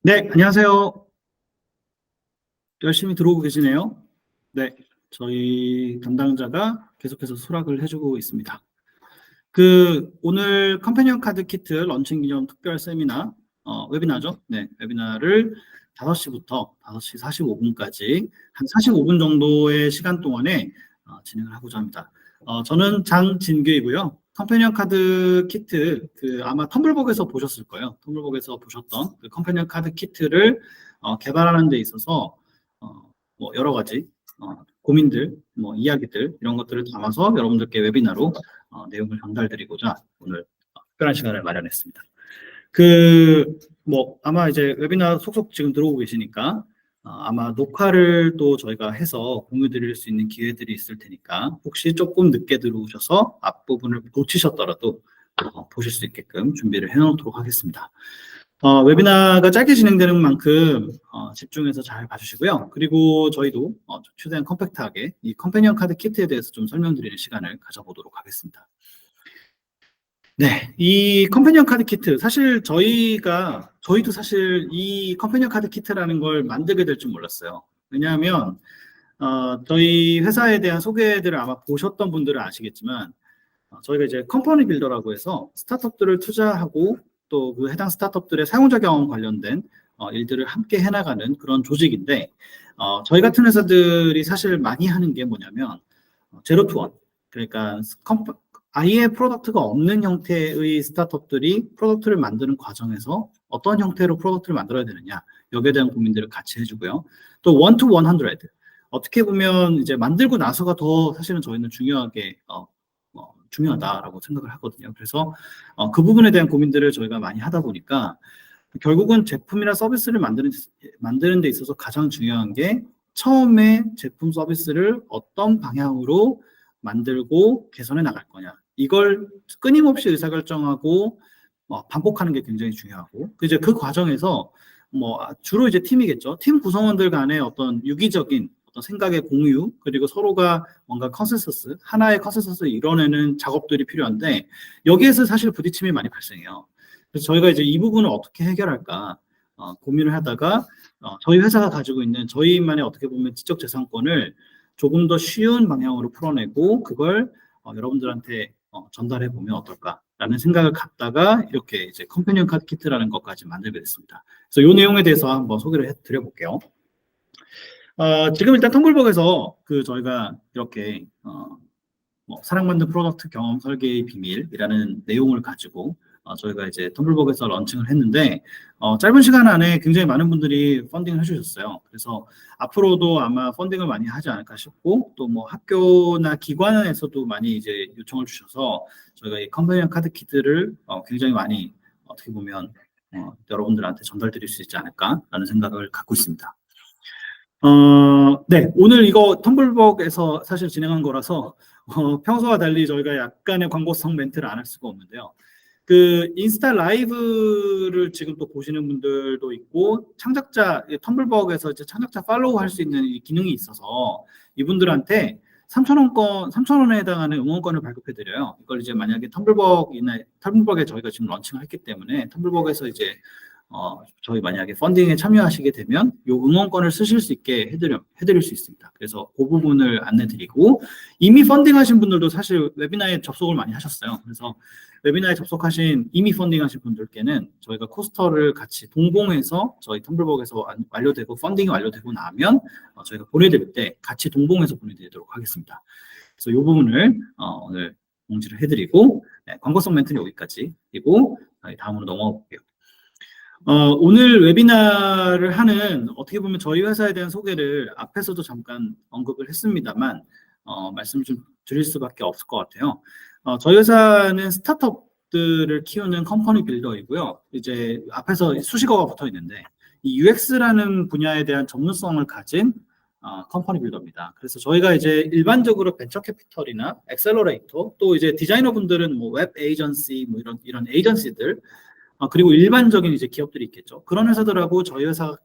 네, 안녕하세요. 열심히 들어오고 계시네요. 네, 저희 담당자가 계속해서 수락을 해주고 있습니다. 오늘 컴패니언 카드 키트 런칭 기념 특별 세미나, 웨비나죠? 네, 웨비나를 5시부터 5시 45분까지 한 45분 정도의 시간 동안에 진행을 하고자 합니다. 저는 장진규이고요. 컴패니언 카드 키트, 아마 텀블벅에서 보셨을 거예요. 텀블벅에서 보셨던 그 컴패니언 카드 키트를 개발하는 데 있어서 뭐 여러 가지 고민들, 뭐 이야기들 이런 것들을 담아서 여러분들께 웨비나로 내용을 전달드리고자 오늘 특별한 시간을 마련했습니다. 아마 이제 웨비나 속속 지금 들어오고 계시니까 아마 녹화를 또 저희가 해서 공유 드릴 수 있는 기회들이 있을 테니까 혹시 조금 늦게 들어오셔서 앞부분을 놓치셨더라도 보실 수 있게끔 준비를 해놓도록 하겠습니다. 웨비나가 짧게 진행되는 만큼 집중해서 잘 봐주시고요. 그리고 저희도 최대한 컴팩트하게 이 컴패니언 카드 키트에 대해서 좀 설명드리는 시간을 가져보도록 하겠습니다. 네, 이 컴패니언 카드 키트 사실 저희도 사실 이 컴패니언 카드 키트라는 걸 만들게 될 줄 몰랐어요. 왜냐하면 저희 회사에 대한 소개들을 아마 보셨던 분들은 아시겠지만 저희가 이제 컴퍼니 빌더라고 해서 스타트업들을 투자하고 또 그 해당 스타트업들의 사용자 경험 관련된 일들을 함께 해나가는 그런 조직인데 저희 같은 회사들이 사실 많이 하는 게 뭐냐면 제로 투 원, 그러니까 아예 프로덕트가 없는 형태의 스타트업들이 프로덕트를 만드는 과정에서 어떤 형태로 프로덕트를 만들어야 되느냐 여기에 대한 고민들을 같이 해주고요. 또 원 투 100, 어떻게 보면 이제 만들고 나서가 더 사실은 저희는 중요하다라고 생각을 하거든요. 그래서 그 부분에 대한 고민들을 저희가 많이 하다 보니까 결국은 제품이나 서비스를 만드는 데 있어서 가장 중요한 게 처음에 제품 서비스를 어떤 방향으로 만들고 개선해 나갈 거냐. 이걸 끊임없이 의사결정하고 반복하는 게 굉장히 중요하고 이제 그 과정에서 주로 이제 팀이겠죠. 팀 구성원들 간의 어떤 유기적인 어떤 생각의 공유 그리고 서로가 뭔가 하나의 컨센서스를 이뤄내는 작업들이 필요한데 여기에서 사실 부딪힘이 많이 발생해요. 그래서 저희가 이제 이 부분을 어떻게 해결할까 고민을 하다가 저희 회사가 가지고 있는 저희만의 어떻게 보면 지적재산권을 조금 더 쉬운 방향으로 풀어내고 그걸 여러분들한테 전달해 보면 어떨까라는 생각을 갖다가 이렇게 이제 컴패니언 카드 키트라는 것까지 만들게 됐습니다. 그래서 이 내용에 대해서 한번 소개를 해드려 볼게요. 지금 일단 텀블벅에서 저희가 이렇게 사랑받는 프로덕트 경험 설계의 비밀이라는 내용을 가지고 저희가 이제 텀블벅에서 런칭을 했는데 짧은 시간 안에 굉장히 많은 분들이 펀딩을 해주셨어요. 그래서 앞으로도 아마 펀딩을 많이 하지 않을까 싶고 또 뭐 학교나 기관에서도 많이 이제 요청을 주셔서 저희가 이 컴패니언 카드 키트를 굉장히 많이 어떻게 보면 여러분들한테 전달드릴 수 있지 않을까라는 생각을 갖고 있습니다. 네, 오늘 이거 텀블벅에서 사실 진행한 거라서 평소와 달리 저희가 약간의 광고성 멘트를 안 할 수가 없는데요. 인스타 라이브를 지금 또 보시는 분들도 있고 텀블벅에서 이제 창작자 팔로우 할 수 있는 이 기능이 있어서 이분들한테 3,000원에 해당하는 응원권을 발급해 드려요. 이걸 이제 만약에 텀블벅에 저희가 지금 런칭을 했기 때문에 텀블벅에서 이제 저희 만약에 펀딩에 참여하시게 되면 이 응원권을 쓰실 수 있게 해드릴 수 있습니다. 그래서 그 부분을 안내드리고 이미 펀딩하신 분들도 사실 웨비나에 접속을 많이 하셨어요. 그래서 웨비나에 이미 펀딩하신 분들께는 저희가 코스터를 같이 동봉해서 저희 텀블벅에서 펀딩이 완료되고 나면 저희가 보내드릴 때 같이 동봉해서 보내드리도록 하겠습니다. 그래서 이 부분을 오늘 공지를 해드리고 광고성 멘트는 여기까지 그리고 다음으로 넘어가 볼게요. 오늘 웨비나를 하는 어떻게 보면 저희 회사에 대한 소개를 앞에서도 잠깐 언급을 했습니다만 말씀을 좀 드릴 수밖에 없을 것 같아요. 저희 회사는 스타트업들을 키우는 컴퍼니 빌더이고요. 이제 앞에서 수식어가 붙어 있는데 이 UX라는 분야에 대한 전문성을 가진 컴퍼니 빌더입니다. 그래서 저희가 이제 일반적으로 벤처 캐피털이나 엑셀러레이터 또 이제 디자이너 분들은 뭐 웹 에이전시 뭐 이런 에이전시들 그리고 일반적인 이제 기업들이 있겠죠. 그런 회사들하고 저희 회사의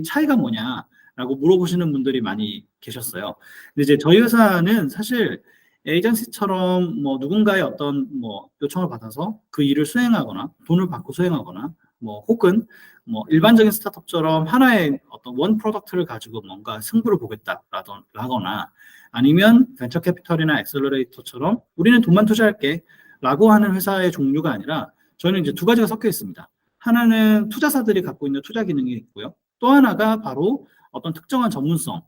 차이가 뭐냐라고 물어보시는 분들이 많이 계셨어요. 근데 이제 저희 회사는 사실 에이전시처럼 뭐 누군가의 어떤 뭐 요청을 받아서 그 일을 수행하거나 돈을 받고 수행하거나 뭐 혹은 뭐 일반적인 스타트업처럼 하나의 어떤 원 프로덕트를 가지고 뭔가 승부를 보겠다라거나 아니면 벤처 캐피털이나 엑셀러레이터처럼 우리는 돈만 투자할게 라고 하는 회사의 종류가 아니라 저희는 이제 두 가지가 섞여 있습니다. 하나는 투자사들이 갖고 있는 투자 기능이 있고요. 또 하나가 바로 어떤 특정한 전문성을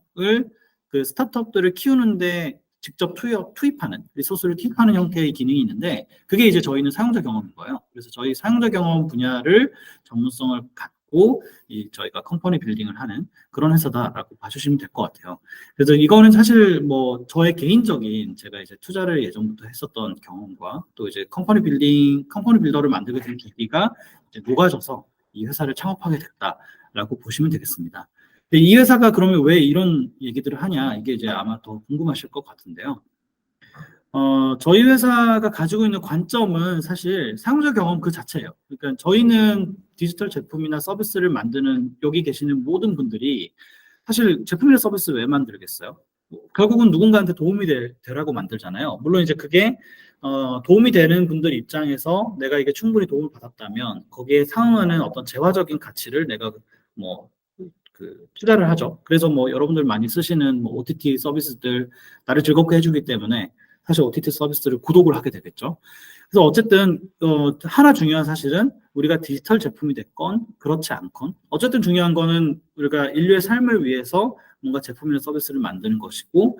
그 스타트업들을 키우는데 직접 투입하는, 리소스를 투입하는 형태의 기능이 있는데 그게 이제 저희는 사용자 경험인 거예요. 그래서 저희 사용자 경험 분야를 전문성을 갖고 저희가 컴퍼니 빌딩을 하는 그런 회사다라고 봐주시면 될 것 같아요. 그래서 이거는 사실 뭐 저의 개인적인 제가 이제 투자를 예전부터 했었던 경험과 또 이제 컴퍼니 빌더를 만들게 된 계기가 이제 녹아져서 이 회사를 창업하게 됐다라고 보시면 되겠습니다. 근데 이 회사가 그러면 왜 이런 얘기들을 하냐, 이게 이제 아마 더 궁금하실 것 같은데요. 저희 회사가 가지고 있는 관점은 사실 사용자 경험 그 자체예요. 그러니까 저희는 디지털 제품이나 서비스를 만드는 여기 계시는 모든 분들이 사실 제품이나 서비스 왜 만들겠어요? 결국은 누군가한테 도움이 되라고 만들잖아요. 물론 이제 그게 도움이 되는 분들 입장에서 내가 이게 충분히 도움을 받았다면 거기에 상응하는 어떤 재화적인 가치를 내가 뭐 투자를 하죠. 그래서 뭐 여러분들 많이 쓰시는 뭐 OTT 서비스들 나를 즐겁게 해주기 때문에 사실 OTT 서비스를 구독을 하게 되겠죠. 그래서 어쨌든 하나 중요한 사실은 우리가 디지털 제품이 됐건 그렇지 않건 어쨌든 중요한 거는 우리가 인류의 삶을 위해서 뭔가 제품이나 서비스를 만드는 것이고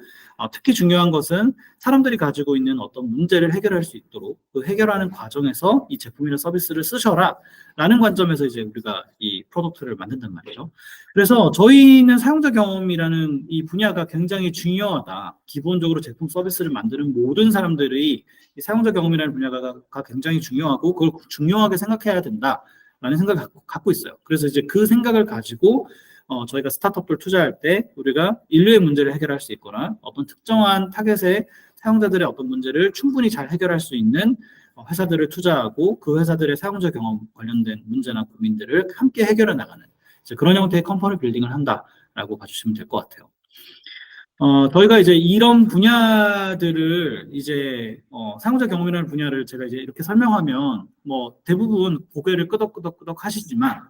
특히 중요한 것은 사람들이 가지고 있는 어떤 문제를 해결할 수 있도록 그 해결하는 과정에서 이 제품이나 서비스를 쓰셔라 라는 관점에서 이제 우리가 이 프로덕트를 만든단 말이죠. 그래서 저희는 사용자 경험이라는 이 분야가 굉장히 중요하다. 기본적으로 제품 서비스를 만드는 모든 사람들이 이 사용자 경험이라는 분야가 굉장히 중요하고 그걸 중요하게 생각해야 된다라는 생각을 갖고 있어요. 그래서 이제 그 생각을 가지고 저희가 스타트업들 투자할 때 우리가 인류의 문제를 해결할 수 있거나 어떤 특정한 타겟의 사용자들의 어떤 문제를 충분히 잘 해결할 수 있는 회사들을 투자하고 그 회사들의 사용자 경험 관련된 문제나 고민들을 함께 해결해 나가는 이제 그런 형태의 컴퍼니 빌딩을 한다라고 봐주시면 될 것 같아요. 저희가 이제 이런 분야들을 이제 사용자 경험이라는 분야를 제가 이제 이렇게 설명하면 뭐 대부분 고개를 끄덕끄덕 하시지만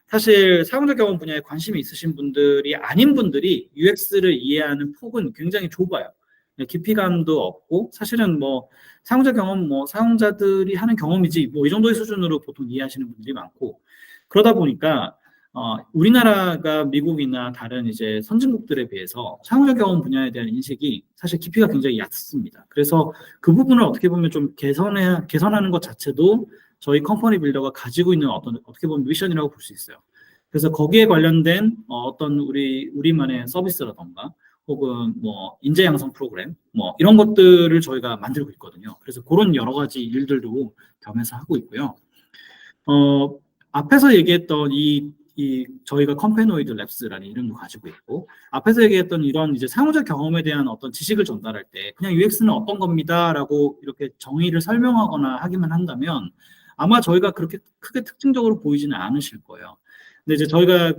사실 사용자 경험 분야에 관심이 있으신 분들이 아닌 분들이 UX를 이해하는 폭은 굉장히 좁아요. 깊이감도 없고 사실은 뭐 사용자 경험 뭐 사용자들이 하는 경험이지 뭐 이 정도의 수준으로 보통 이해하시는 분들이 많고 그러다 보니까 우리나라가 미국이나 다른 이제 선진국들에 비해서 사용자 경험 분야에 대한 인식이 사실 깊이가 굉장히 얕습니다. 그래서 그 부분을 어떻게 보면 좀 개선하는 것 자체도 저희 컴퍼니 빌더가 가지고 있는 어떻게 보면 미션이라고 볼 수 있어요. 그래서 거기에 관련된 어떤 우리만의 서비스라던가 혹은 뭐 인재 양성 프로그램 뭐 이런 것들을 저희가 만들고 있거든요. 그래서 그런 여러 가지 일들도 겸해서 하고 있고요. 앞에서 얘기했던 이 저희가 컴패노이드 랩스라는 이름도 가지고 있고 앞에서 얘기했던 이런 이제 사용자 경험에 대한 어떤 지식을 전달할 때 그냥 UX는 어떤 겁니다라고 이렇게 정의를 설명하거나 하기만 한다면 아마 저희가 그렇게 크게 특징적으로 보이지는 않으실 거예요. 근데 이제 저희가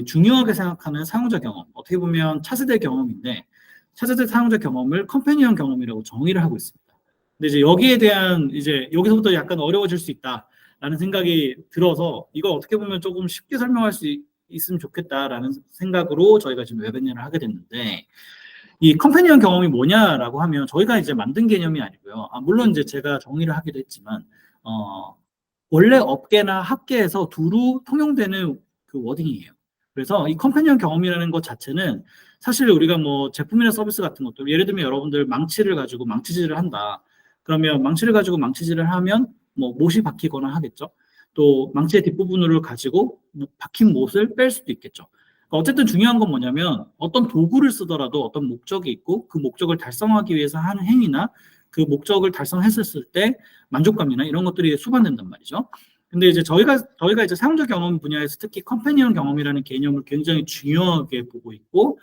중요하게 생각하는 사용자 경험 어떻게 보면 차세대 경험인데 차세대 사용자 경험을 컴패니언 경험이라고 정의를 하고 있습니다. 근데 이제 여기에 대한 이제 여기서부터 약간 어려워질 수 있다. 라는 생각이 들어서 이걸 어떻게 보면 조금 쉽게 설명할 수 있으면 좋겠다라는 생각으로 저희가 지금 웨비나를 하게 됐는데 이 컴패니언 경험이 뭐냐라고 하면 저희가 이제 만든 개념이 아니고요. 물론 이제 제가 정의를 하기도 했지만 원래 업계나 학계에서 두루 통용되는 그 워딩이에요. 그래서 이 컴패니언 경험이라는 것 자체는 사실 우리가 뭐 제품이나 서비스 같은 것도 예를 들면 여러분들 망치를 가지고 망치질을 한다. 그러면 망치를 가지고 망치질을 하면 뭐 못이 박히거나 하겠죠. 또 망치의 뒷부분을 가지고 박힌 못을 뺄 수도 있겠죠. 그러니까 어쨌든 중요한 건 뭐냐면 어떤 도구를 쓰더라도 어떤 목적이 있고 그 목적을 달성하기 위해서 하는 행위나 그 목적을 달성했을 때 만족감이나 이런 것들이 수반된단 말이죠. 근데 이제 저희가 이제 사용자 경험 분야에서 특히 컴패니언 경험이라는 개념을 굉장히 중요하게 보고 있고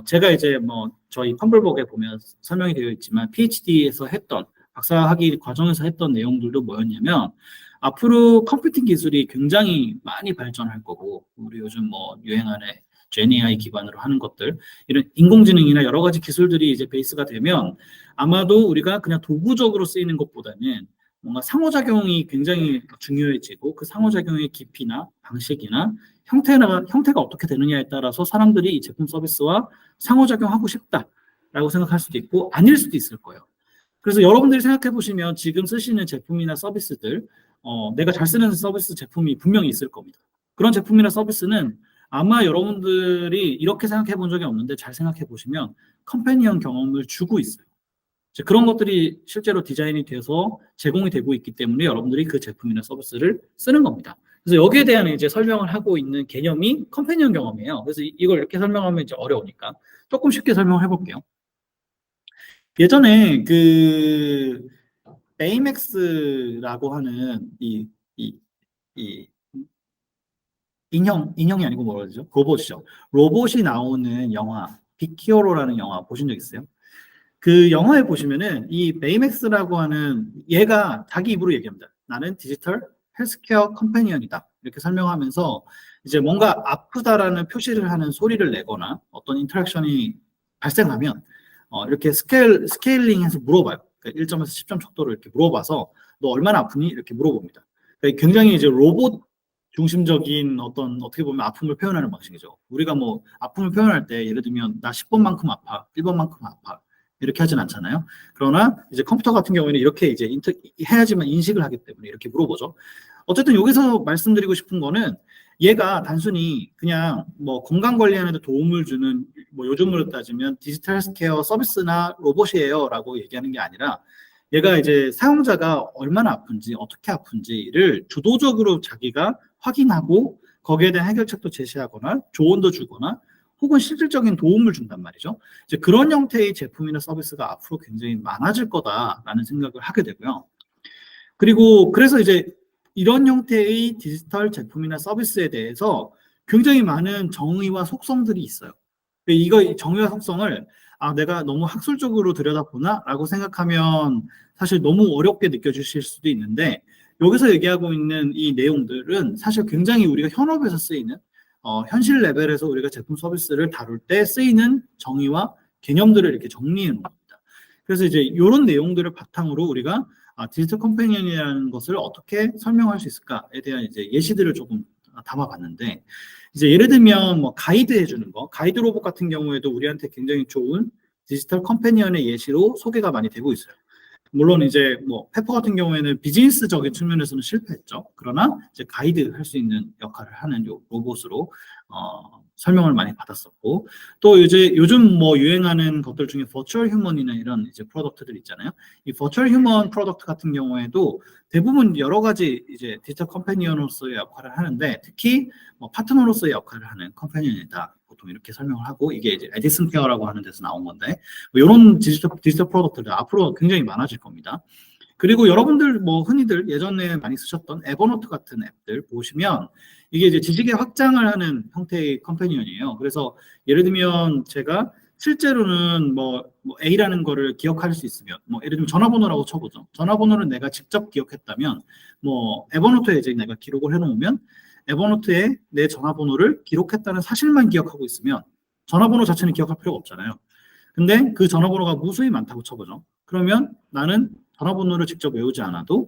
제가 이제 뭐 저희 컴블벅에 보면 설명이 되어 있지만 PhD에서 했던 박사학위 과정에서 했던 내용들도 뭐였냐면 앞으로 컴퓨팅 기술이 굉장히 많이 발전할 거고 우리 요즘 뭐 유행하는 GenAI 기반으로 하는 것들 이런 인공지능이나 여러 가지 기술들이 이제 베이스가 되면 아마도 우리가 그냥 도구적으로 쓰이는 것보다는 뭔가 상호작용이 굉장히 중요해지고 그 상호작용의 깊이나 방식이나 형태가 어떻게 되느냐에 따라서 사람들이 이 제품 서비스와 상호작용하고 싶다라고 생각할 수도 있고 아닐 수도 있을 거예요. 그래서 여러분들이 생각해 보시면 지금 쓰시는 제품이나 서비스들, 내가 잘 쓰는 서비스 제품이 분명히 있을 겁니다. 그런 제품이나 서비스는 아마 여러분들이 이렇게 생각해 본 적이 없는데 잘 생각해 보시면 컴패니언 경험을 주고 있어요. 그런 것들이 실제로 디자인이 돼서 제공이 되고 있기 때문에 여러분들이 그 제품이나 서비스를 쓰는 겁니다. 그래서 여기에 대한 이제 설명을 하고 있는 개념이 컴패니언 경험이에요. 그래서 이걸 이렇게 설명하면 이제 어려우니까 조금 쉽게 설명을 해볼게요. 예전에 그 베이맥스라고 하는 이 인형이 아니고 뭐라 그러죠? 로봇이죠. 로봇이 나오는 영화, 빅히어로라는 영화 보신 적 있어요? 그 영화에 보시면은 이 베이맥스라고 하는 얘가 자기 입으로 얘기합니다. 나는 디지털 헬스케어 컴패니언이다. 이렇게 설명하면서 이제 뭔가 아프다라는 표시를 하는 소리를 내거나 어떤 인터랙션이 발생하면 이렇게 스케일링해서 물어봐요. 그러니까 1점에서 10점 척도로 이렇게 물어봐서 너 얼마나 아프니? 이렇게 물어봅니다. 그러니까 굉장히 이제 로봇 중심적인 어떤 어떻게 보면 아픔을 표현하는 방식이죠. 우리가 뭐 아픔을 표현할 때 예를 들면 나 10번만큼 아파, 1번만큼 아파 이렇게 하진 않잖아요. 그러나 이제 컴퓨터 같은 경우에는 이렇게 이제 해야지만 인식을 하기 때문에 이렇게 물어보죠. 어쨌든 여기서 말씀드리고 싶은 거는 얘가 단순히 그냥 뭐 건강 관리하는 데 도움을 주는 뭐 요즘으로 따지면 디지털 헬스케어 서비스나 로봇이에요라고 얘기하는 게 아니라 얘가 이제 사용자가 얼마나 아픈지 어떻게 아픈지를 주도적으로 자기가 확인하고 거기에 대한 해결책도 제시하거나 조언도 주거나 혹은 실질적인 도움을 준단 말이죠. 이제 그런 형태의 제품이나 서비스가 앞으로 굉장히 많아질 거다라는 생각을 하게 되고요. 그리고 그래서 이제 이런 형태의 디지털 제품이나 서비스에 대해서 굉장히 많은 정의와 속성들이 있어요. 이거 정의와 속성을 내가 너무 학술적으로 들여다보나라고 생각하면 사실 너무 어렵게 느껴지실 수도 있는데 여기서 얘기하고 있는 이 내용들은 사실 굉장히 우리가 현업에서 쓰이는 현실 레벨에서 우리가 제품 서비스를 다룰 때 쓰이는 정의와 개념들을 이렇게 정리해 놓은 겁니다. 그래서 이제 이런 내용들을 바탕으로 우리가 디지털 컴패니언이라는 것을 어떻게 설명할 수 있을까에 대한 이제 예시들을 조금 담아봤는데 이제 예를 들면 뭐 가이드 해주는 거, 가이드 로봇 같은 경우에도 우리한테 굉장히 좋은 디지털 컴패니언의 예시로 소개가 많이 되고 있어요. 물론 이제 뭐 페퍼 같은 경우에는 비즈니스적인 측면에서는 실패했죠. 그러나 이제 가이드 할 수 있는 역할을 하는 요 로봇으로 설명을 많이 받았었고 또 이제 요즘 뭐 유행하는 것들 중에 버추얼 휴먼이나 이런 이제 프로덕트들 있잖아요. 이 버추얼 휴먼 프로덕트 같은 경우에도 대부분 여러 가지 이제 디지털 컴패니언으로서의 역할을 하는데 특히 뭐 파트너로서의 역할을 하는 컴패니언이다. 보통 이렇게 설명을 하고 이게 이제 에디슨 케어라고 하는 데서 나온 건데 뭐 이런 디지털 프로덕트들 앞으로 굉장히 많아질 겁니다. 그리고 여러분들 뭐 흔히들 예전에 많이 쓰셨던 에버노트 같은 앱들 보시면 이게 이제 지식의 확장을 하는 형태의 컴패니언이에요. 그래서 예를 들면 제가 실제로는 뭐 A라는 거를 기억할 수 있으면 뭐 예를 들면 전화번호라고 쳐보죠. 전화번호를 내가 직접 기억했다면 뭐 에버노트에 이제 내가 기록을 해놓으면 에버노트에 내 전화번호를 기록했다는 사실만 기억하고 있으면 전화번호 자체는 기억할 필요가 없잖아요. 근데 그 전화번호가 무수히 많다고 쳐보죠. 그러면 나는 전화번호를 직접 외우지 않아도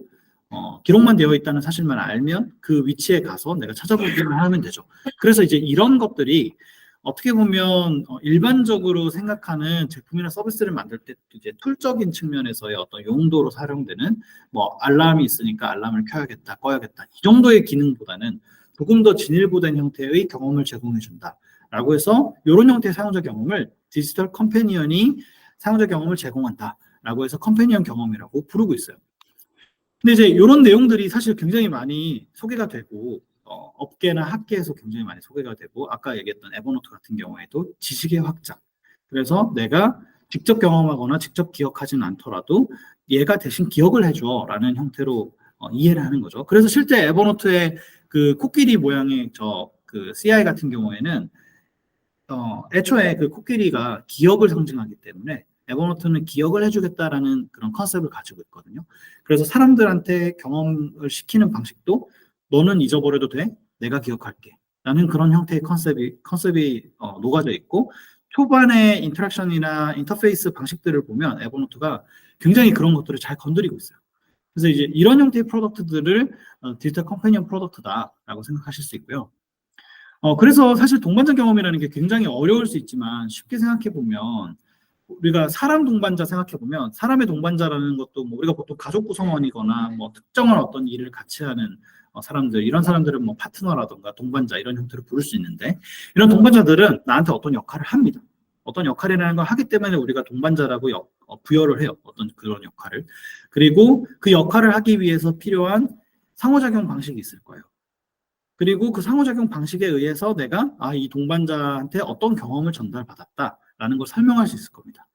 기록만 되어 있다는 사실만 알면 그 위치에 가서 내가 찾아보기만 하면 되죠. 그래서 이제 이런 것들이 어떻게 보면 일반적으로 생각하는 제품이나 서비스를 만들 때 이제 툴적인 측면에서의 어떤 용도로 사용되는 뭐 알람이 있으니까 알람을 켜야겠다, 꺼야겠다 이 정도의 기능보다는 조금 더 진일보된 형태의 경험을 제공해 준다라고 해서 이런 형태의 사용자 경험을 디지털 컴패니언이 사용자 경험을 제공한다라고 해서 컴패니언 경험이라고 부르고 있어요. 근데 이제 이런 내용들이 사실 굉장히 많이 소개가 되고 업계나 학계에서 굉장히 많이 소개가 되고 아까 얘기했던 에버노트 같은 경우에도 지식의 확장. 그래서 내가 직접 경험하거나 직접 기억하지는 않더라도 얘가 대신 기억을 해줘라는 형태로 이해를 하는 거죠. 그래서 실제 에버노트의 그 코끼리 모양의 그 CI 같은 경우에는 애초에 그 코끼리가 기억을 상징하기 때문에 에버노트는 기억을 해주겠다라는 그런 컨셉을 가지고 있거든요. 그래서 사람들한테 경험을 시키는 방식도 너는 잊어버려도 돼, 내가 기억할게. 라는 그런 형태의 컨셉이 녹아져 있고 초반의 인터랙션이나 인터페이스 방식들을 보면 에버노트가 굉장히 그런 것들을 잘 건드리고 있어요. 그래서 이제 이런 형태의 프로덕트들을 디지털 컴패니언 프로덕트다라고 생각하실 수 있고요. 그래서 사실 동반자 경험이라는 게 굉장히 어려울 수 있지만 쉽게 생각해 보면 우리가 사람 동반자 생각해 보면 사람의 동반자라는 것도 뭐 우리가 보통 가족 구성원이거나 뭐 특정한 어떤 일을 같이 하는 사람들, 이런 사람들은 뭐 파트너라든가 동반자 이런 형태로 부를 수 있는데, 이런 동반자들은 나한테 어떤 역할을 합니다. 어떤 역할이라는 걸 하기 때문에 우리가 동반자라고 부여를 해요. 어떤 그런 역할을. 그리고 그 역할을 하기 위해서 필요한 상호작용 방식이 있을 거예요. 그리고 그 상호작용 방식에 의해서 내가 이 동반자한테 어떤 경험을 전달받았다라는 걸 설명할 수 있을 겁니다.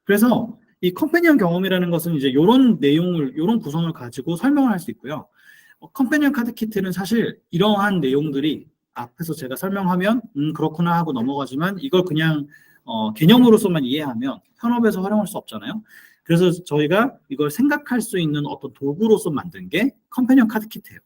그래서 이 컴패니언 경험이라는 것은 이제 이런 내용을, 이런 구성을 가지고 설명을 할 수 있고요. 컴패니언 카드 키트는 사실 이러한 내용들이 앞에서 제가 설명하면 그렇구나 하고 넘어가지만 이걸 그냥 개념으로서만 이해하면 현업에서 활용할 수 없잖아요. 그래서 저희가 이걸 생각할 수 있는 어떤 도구로서 만든 게 컴패니언 카드 키트예요.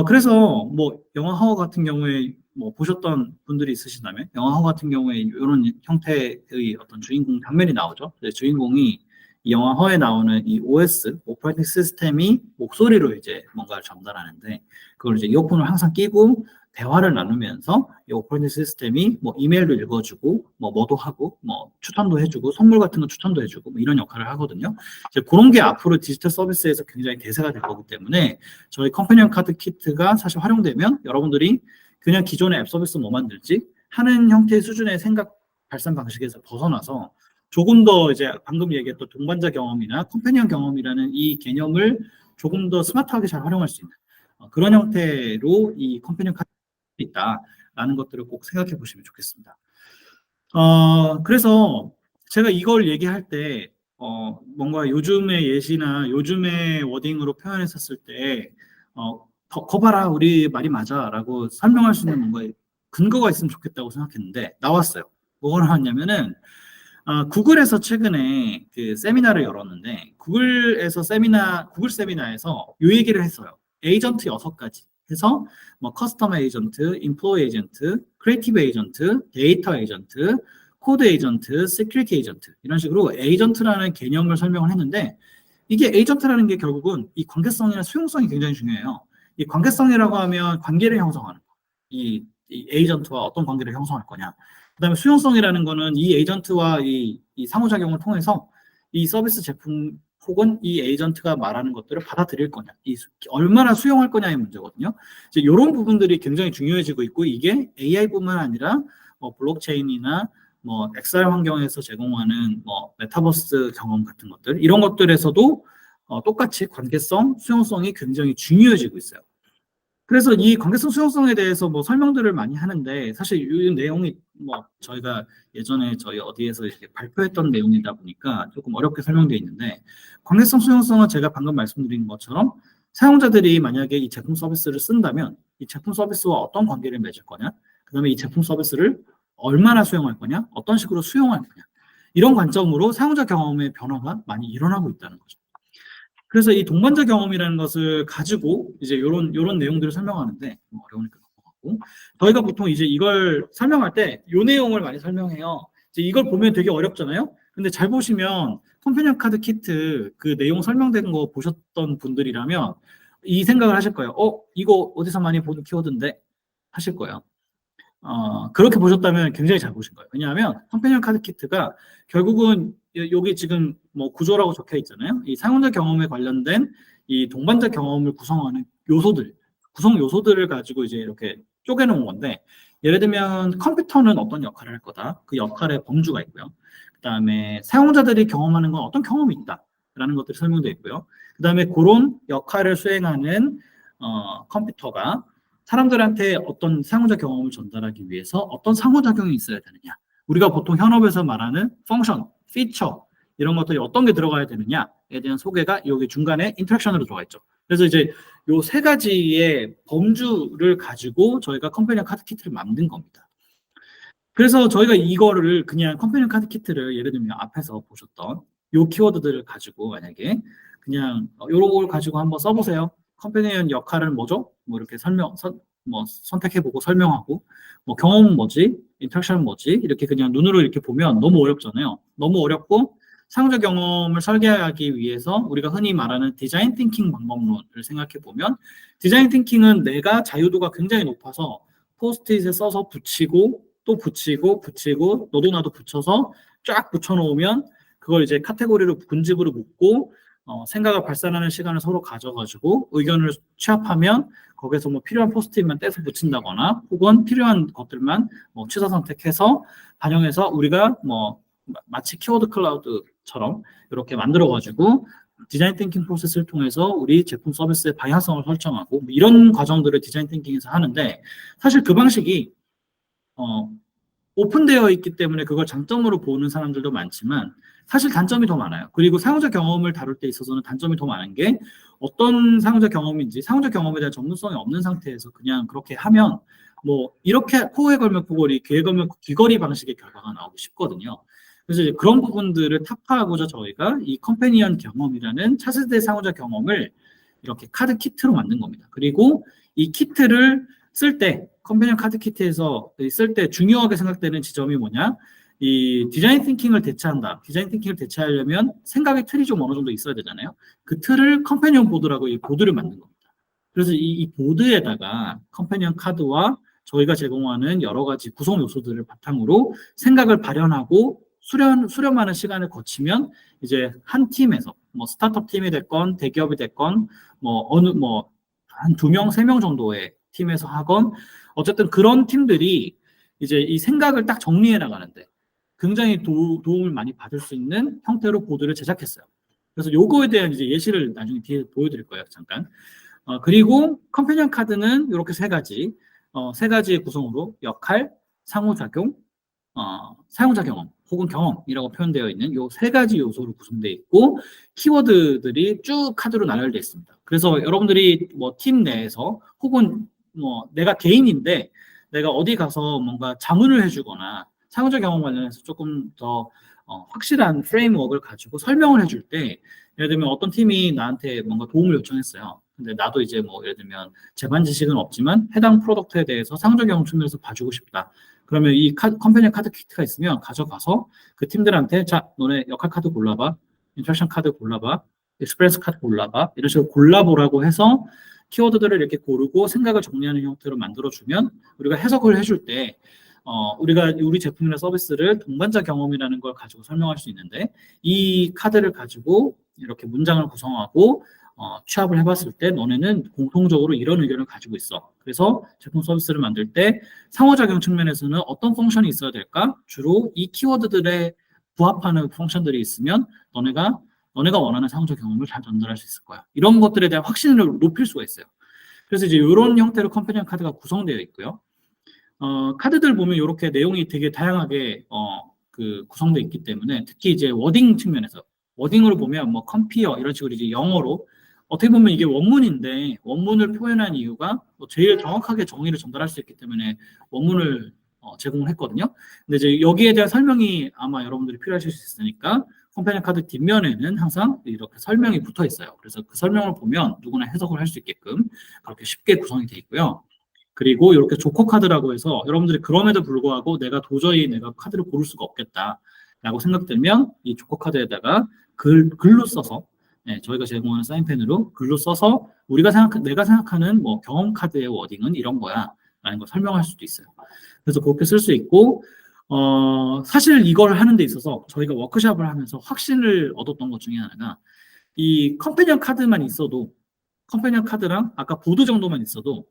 그래서 뭐 영화 하워 같은 경우에 뭐 보셨던 분들이 있으시다면, 영화 하워 같은 경우에 이런 형태의 어떤 주인공 장면이 나오죠. 주인공이 이 영화 허에 나오는 이 OS, 오퍼레이팅 시스템이 목소리로 이제 뭔가를 전달하는데, 그걸 이제 이어폰을 항상 끼고 대화를 나누면서 이 오퍼레이팅 시스템이 뭐 이메일도 읽어주고, 뭐도 하고, 뭐 추천도 해주고, 선물 같은 거 추천도 해주고, 뭐 이런 역할을 하거든요. 이제 그런 게 앞으로 디지털 서비스에서 굉장히 대세가 될 거기 때문에 저희 컴패니언 카드 키트가 사실 활용되면 여러분들이 그냥 기존의 앱 서비스 뭐 만들지 하는 형태의 수준의 생각 발산 방식에서 벗어나서 조금 더 이제 방금 얘기했던 동반자 경험이나 컴패니언 경험이라는 이 개념을 조금 더 스마트하게 잘 활용할 수 있는 그런 형태로 이 컴패니언 카드가 있다라는 것들을 꼭 생각해 보시면 좋겠습니다. 그래서 제가 이걸 얘기할 때 뭔가 요즘의 예시나 요즘의 워딩으로 표현했었을 때 거봐라 우리 말이 맞아 라고 설명할 수 있는 뭔가 근거가 있으면 좋겠다고 생각했는데 나왔어요. 뭐가 나왔냐면은 구글에서 최근에 그 세미나를 열었는데 구글 세미나에서 이 얘기를 했어요. 에이전트 6가지 해서 뭐 커스터머 에이전트, 인플로이 에이전트, 크리에이티브 에이전트, 데이터 에이전트, 코드 에이전트, 시큐리티 에이전트, 이런 식으로 에이전트라는 개념을 설명을 했는데, 이게 에이전트라는 게 결국은 이 관계성이나 수용성이 굉장히 중요해요. 이 관계성이라고 하면 관계를 형성하는 거. 이 에이전트와 어떤 관계를 형성할 거냐. 그다음에 수용성이라는 거는 이 에이전트와 이 상호작용을 통해서 이 서비스 제품 혹은 이 에이전트가 말하는 것들을 받아들일 거냐, 얼마나 수용할 거냐의 문제거든요. 이제 이런 부분들이 굉장히 중요해지고 있고, 이게 AI뿐만 아니라 뭐 블록체인이나 뭐 XR 환경에서 제공하는 뭐 메타버스 경험 같은 것들, 이런 것들에서도 똑같이 관계성, 수용성이 굉장히 중요해지고 있어요. 그래서 이 관계성 수용성에 대해서 뭐 설명들을 많이 하는데, 사실 이 내용이 뭐 저희가 예전에 저희 어디에서 이렇게 발표했던 내용이다 보니까 조금 어렵게 설명되어 있는데, 관계성 수용성은 제가 방금 말씀드린 것처럼 사용자들이 만약에 이 제품 서비스를 쓴다면 이 제품 서비스와 어떤 관계를 맺을 거냐, 그 다음에 이 제품 서비스를 얼마나 수용할 거냐, 어떤 식으로 수용할 거냐, 이런 관점으로 사용자 경험의 변화가 많이 일어나고 있다는 거죠. 그래서 이 동반자 경험이라는 것을 가지고 이제 요런 내용들을 설명하는데 어려우니까 넘어가고, 저희가 보통 이제 이걸 설명할 때 요 내용을 많이 설명해요. 이제 이걸 보면 되게 어렵잖아요. 근데 잘 보시면 컴패니언 카드 키트 그 내용 설명되는 거 보셨던 분들이라면 이 생각을 하실 거예요. 이거 어디서 많이 보는 키워드인데 하실 거예요. 그렇게 보셨다면 굉장히 잘 보신 거예요. 왜냐하면 컴패니언 카드 키트가 결국은 여기 지금 뭐 구조라고 적혀 있잖아요. 이 사용자 경험에 관련된 이 동반자 경험을 구성하는 요소들, 구성 요소들을 가지고 이제 이렇게 쪼개놓은 건데, 예를 들면 컴퓨터는 어떤 역할을 할 거다. 그 역할의 범주가 있고요. 그 다음에 사용자들이 경험하는 건 어떤 경험이 있다라는 것들이 설명되어 있고요. 그 다음에 그런 역할을 수행하는 컴퓨터가 사람들한테 어떤 사용자 경험을 전달하기 위해서 어떤 상호작용이 있어야 되느냐. 우리가 보통 현업에서 말하는 펑션, 피처, 이런 것들이 어떤 게 들어가야 되느냐에 대한 소개가 여기 중간에 인터랙션으로 들어가 있죠. 그래서 이제 요 3가지의 범주를 가지고 저희가 컴패니언 카드 키트를 만든 겁니다. 그래서 저희가 이거를 그냥 컴패니언 카드 키트를 예를 들면 앞에서 보셨던 요 키워드들을 가지고 만약에 그냥 요런 걸 가지고 한번 써보세요. 컴패니언 역할은 뭐죠? 뭐 이렇게 선택해보고 설명하고, 뭐 경험은 뭐지? 인터랙션은 뭐지? 이렇게 그냥 눈으로 이렇게 보면 너무 어렵잖아요. 너무 어렵고 상호작 경험을 설계하기 위해서 우리가 흔히 말하는 디자인 띵킹 방법론을 생각해 보면 디자인 띵킹은 내가 자유도가 굉장히 높아서 포스트잇에 써서 붙이고 또 붙이고 너도 나도 붙여서 쫙 붙여놓으면 그걸 이제 카테고리로 군집으로 묶고 생각을 발산하는 시간을 서로 가져가지고 의견을 취합하면 거기서 뭐 필요한 포스트잇만 떼서 붙인다거나 혹은 필요한 것들만 뭐 취사 선택해서 반영해서 우리가 뭐 마치 키워드 클라우드처럼 이렇게 만들어가지고 디자인 띵킹 프로세스를 통해서 우리 제품 서비스의 방향성을 설정하고 이런 과정들을 디자인 띵킹에서 하는데 사실 그 방식이 오픈되어 있기 때문에 그걸 장점으로 보는 사람들도 많지만 사실 단점이 더 많아요. 그리고 사용자 경험을 다룰 때 있어서는 단점이 더 많은 게 어떤 사용자 경험인지 사용자 경험에 대한 전문성이 없는 상태에서 그냥 그렇게 하면 뭐 이렇게 코에 걸면 코걸이, 귀에 걸면 귀걸이 방식의 결과가 나오기 쉽거든요. 그래서 이제 그런 부분들을 타파하고자 저희가 이 컴패니언 경험이라는 차세대 사용자 경험을 이렇게 카드 키트로 만든 겁니다. 그리고 이 키트를 쓸 때 컴패니언 카드 키트에서 쓸 때 중요하게 생각되는 지점이 뭐냐? 이 디자인 띵킹을 대체한다. 디자인 띵킹을 대체하려면 생각의 틀이 좀 어느 정도 있어야 되잖아요. 그 틀을 컴패니언 보드라고 이 보드를 만든 겁니다. 그래서 이 보드에다가 컴패니언 카드와 저희가 제공하는 여러 가지 구성 요소들을 바탕으로 생각을 발현하고 수렴하는 시간을 거치면 이제 한 팀에서 뭐 스타트업 팀이 됐건 대기업이 됐건 뭐 어느 뭐 한 2명, 3명 정도의 팀에서 하건 어쨌든 그런 팀들이 이제 이 생각을 딱 정리해 나가는데 굉장히 도움을 많이 받을 수 있는 형태로 보드를 제작했어요. 그래서 요거에 대한 이제 예시를 나중에 뒤에 보여드릴 거예요. 잠깐. 그리고 컴패니언 카드는 이렇게 세 가지의 구성으로 역할, 상호작용, 사용자 경험 혹은 경험이라고 표현되어 있는 요 세 가지 요소로 구성되어 있고 키워드들이 쭉 카드로 나열되어 있습니다. 그래서 여러분들이 뭐 팀 내에서 혹은 뭐 내가 개인인데 내가 어디 가서 뭔가 자문을 해주거나 사용자 경험 관련해서 조금 더 확실한 프레임워크를 가지고 설명을 해줄 때 예를 들면 어떤 팀이 나한테 뭔가 도움을 요청했어요. 근데 나도 이제 뭐 예를 들면 재반 지식은 없지만 해당 프로덕트에 대해서 사용자 경험 측면에서 봐주고 싶다. 그러면 이 컴패니언 카드 키트가 있으면 가져가서 그 팀들한테 자, 너네 역할 카드 골라봐. 인터랙션 카드 골라봐. 익스프레스 카드 골라봐. 이런 식으로 골라보라고 해서 키워드들을 이렇게 고르고 생각을 정리하는 형태로 만들어주면 우리가 해석을 해줄 때 우리가 우리 제품이나 서비스를 동반자 경험이라는 걸 가지고 설명할 수 있는데 이 카드를 가지고 이렇게 문장을 구성하고 취합을 해봤을 때 너네는 공통적으로 이런 의견을 가지고 있어. 그래서 제품 서비스를 만들 때 상호작용 측면에서는 어떤 펑션이 있어야 될까? 주로 이 키워드들에 부합하는 펑션들이 있으면 너네가 원하는 상호작 경험을 잘 전달할 수 있을 거야. 이런 것들에 대한 확신을 높일 수가 있어요. 그래서 이제 이런 형태로 컴패니언 카드가 구성되어 있고요. 카드들 보면 이렇게 내용이 되게 다양하게 구성되어 있기 때문에 특히 이제 워딩 측면에서 워딩으로 보면 뭐 컴피어 이런 식으로 이제 영어로 어떻게 보면 이게 원문인데 원문을 표현한 이유가 뭐 제일 정확하게 정의를 전달할 수 있기 때문에 원문을 제공을 했거든요. 근데 이제 여기에 대한 설명이 아마 여러분들이 필요하실 수 있으니까 컴패니언 카드 뒷면에는 항상 이렇게 설명이 붙어 있어요. 그래서 그 설명을 보면 누구나 해석을 할 수 있게끔 그렇게 쉽게 구성이 되어 있고요. 그리고 이렇게 조커 카드라고 해서 여러분들이 그럼에도 불구하고 내가 카드를 고를 수가 없겠다라고 생각되면 이 조커 카드에다가 글로 써서 저희가 제공하는 사인펜으로 글로 써서 내가 생각하는 뭐 경험 카드의 워딩은 이런 거야 라는 걸 설명할 수도 있어요. 그래서 그렇게 쓸 수 있고 사실 이걸 하는 데 있어서 저희가 워크숍을 하면서 확신을 얻었던 것 중에 하나가 이 컴패니언 카드만 있어도 컴패니언 카드랑 아까 보드 정도만 있어도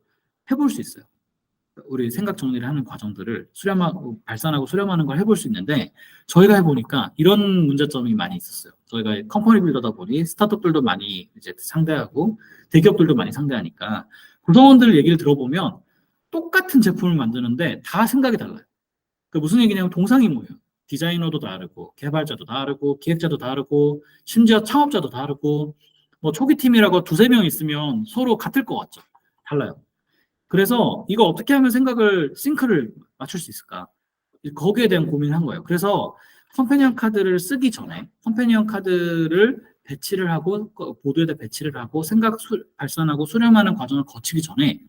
해볼 수 있어요. 우리 생각 정리를 하는 과정들을 발산하고 수렴하는 걸 해볼 수 있는데 저희가 해보니까 이런 문제점이 많이 있었어요. 저희가 컴퍼니 빌더다 보니 스타트업들도 많이 이제 상대하고 대기업들도 많이 상대하니까 구성원들 얘기를 들어보면 똑같은 제품을 만드는데 다 생각이 달라요. 그 무슨 얘기냐면 동상이 모여요. 디자이너도 다르고 개발자도 다르고 기획자도 다르고 심지어 창업자도 다르고 뭐 초기 팀이라고 2-3명 있으면 서로 같을 것 같죠. 달라요. 그래서 이거 어떻게 하면 싱크를 맞출 수 있을까? 거기에 대한 고민을 한 거예요. 그래서 컴패니언 카드를 쓰기 전에 컴패니언 카드를 배치를 하고 보드에다 배치를 하고 발산하고 수렴하는 과정을 거치기 전에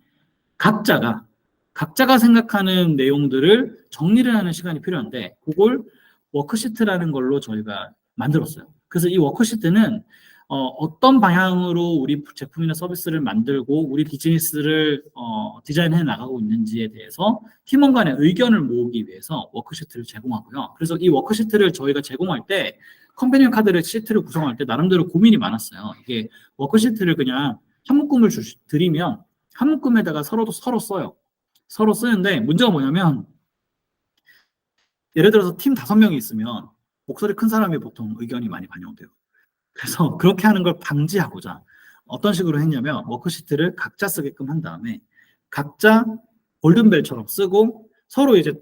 각자가 생각하는 내용들을 정리를 하는 시간이 필요한데 그걸 워크시트라는 걸로 저희가 만들었어요. 그래서 이 워크시트는 어떤 방향으로 우리 제품이나 서비스를 만들고 우리 비즈니스를 디자인해 나가고 있는지에 대해서 팀원 간의 의견을 모으기 위해서 워크시트를 제공하고요. 그래서 이 워크시트를 저희가 제공할 때 컴패니언 카드를 시트를 구성할 때 나름대로 고민이 많았어요. 이게 워크시트를 그냥 한 묶음을 드리면 한 묶음에다가 서로 써요. 서로 쓰는데 문제가 뭐냐면 예를 들어서 팀 5명이 있으면 목소리 큰 사람이 보통 의견이 많이 반영돼요. 그래서 그렇게 하는 걸 방지하고자 어떤 식으로 했냐면 워크시트를 각자 쓰게끔 한 다음에 각자 골든벨처럼 쓰고 서로 이제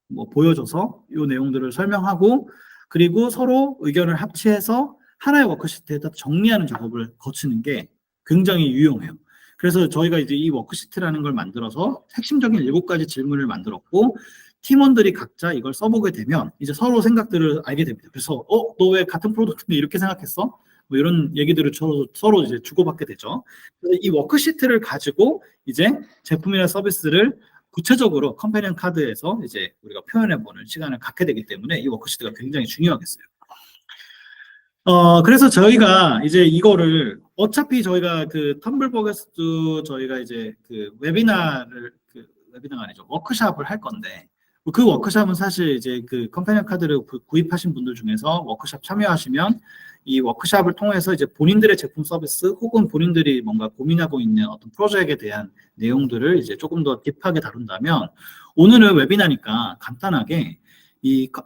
뭐 보여줘서 이 내용들을 설명하고 그리고 서로 의견을 합치해서 하나의 워크시트에다 정리하는 작업을 거치는 게 굉장히 유용해요. 그래서 저희가 이제 이 워크시트라는 걸 만들어서 핵심적인 7가지 질문을 만들었고 팀원들이 각자 이걸 써보게 되면 이제 서로 생각들을 알게 됩니다. 그래서 너 왜 같은 프로덕트인데 이렇게 생각했어? 뭐 이런 얘기들을 서로 이제 주고받게 되죠. 그래서 이 워크시트를 가지고 이제 제품이나 서비스를 구체적으로 컴패니언 카드에서 이제 우리가 표현해보는 시간을 갖게 되기 때문에 이 워크시트가 굉장히 중요하겠어요. 그래서 저희가 이제 이거를 어차피 저희가 그 텀블벅에서도 저희가 이제 그 웨비나가 아니죠. 워크샵을 할 건데 그 워크샵은 사실 이제 그 컴패니언 카드를 구입하신 분들 중에서 워크샵 참여하시면 이 워크샵을 통해서 이제 본인들의 제품 서비스 혹은 본인들이 뭔가 고민하고 있는 어떤 프로젝트에 대한 내용들을 이제 조금 더 딥하게 다룬다면 오늘은 웨비나니까 간단하게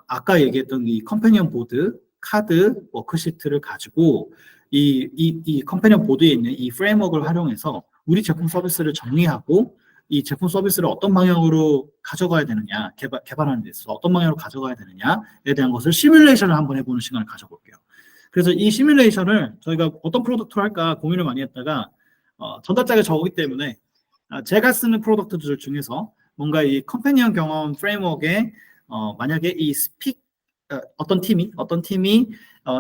아까 얘기했던 이 컴패니언 보드 카드 워크시트를 가지고 이 컴패니언 보드에 있는 이 프레임워크를 활용해서 우리 제품 서비스를 정리하고 이 제품 서비스를 어떤 방향으로 가져가야 되느냐, 개발하는 데 있어서 어떤 방향으로 가져가야 되느냐에 대한 것을 시뮬레이션을 한번 해보는 시간을 가져볼게요. 그래서 이 시뮬레이션을 저희가 어떤 프로덕트로 할까 고민을 많이 했다가 전달장에 적었기 때문에 제가 쓰는 프로덕트들 중에서 뭔가 이 컴패니언 경험 프레임워크에 만약에 이 어떤 팀이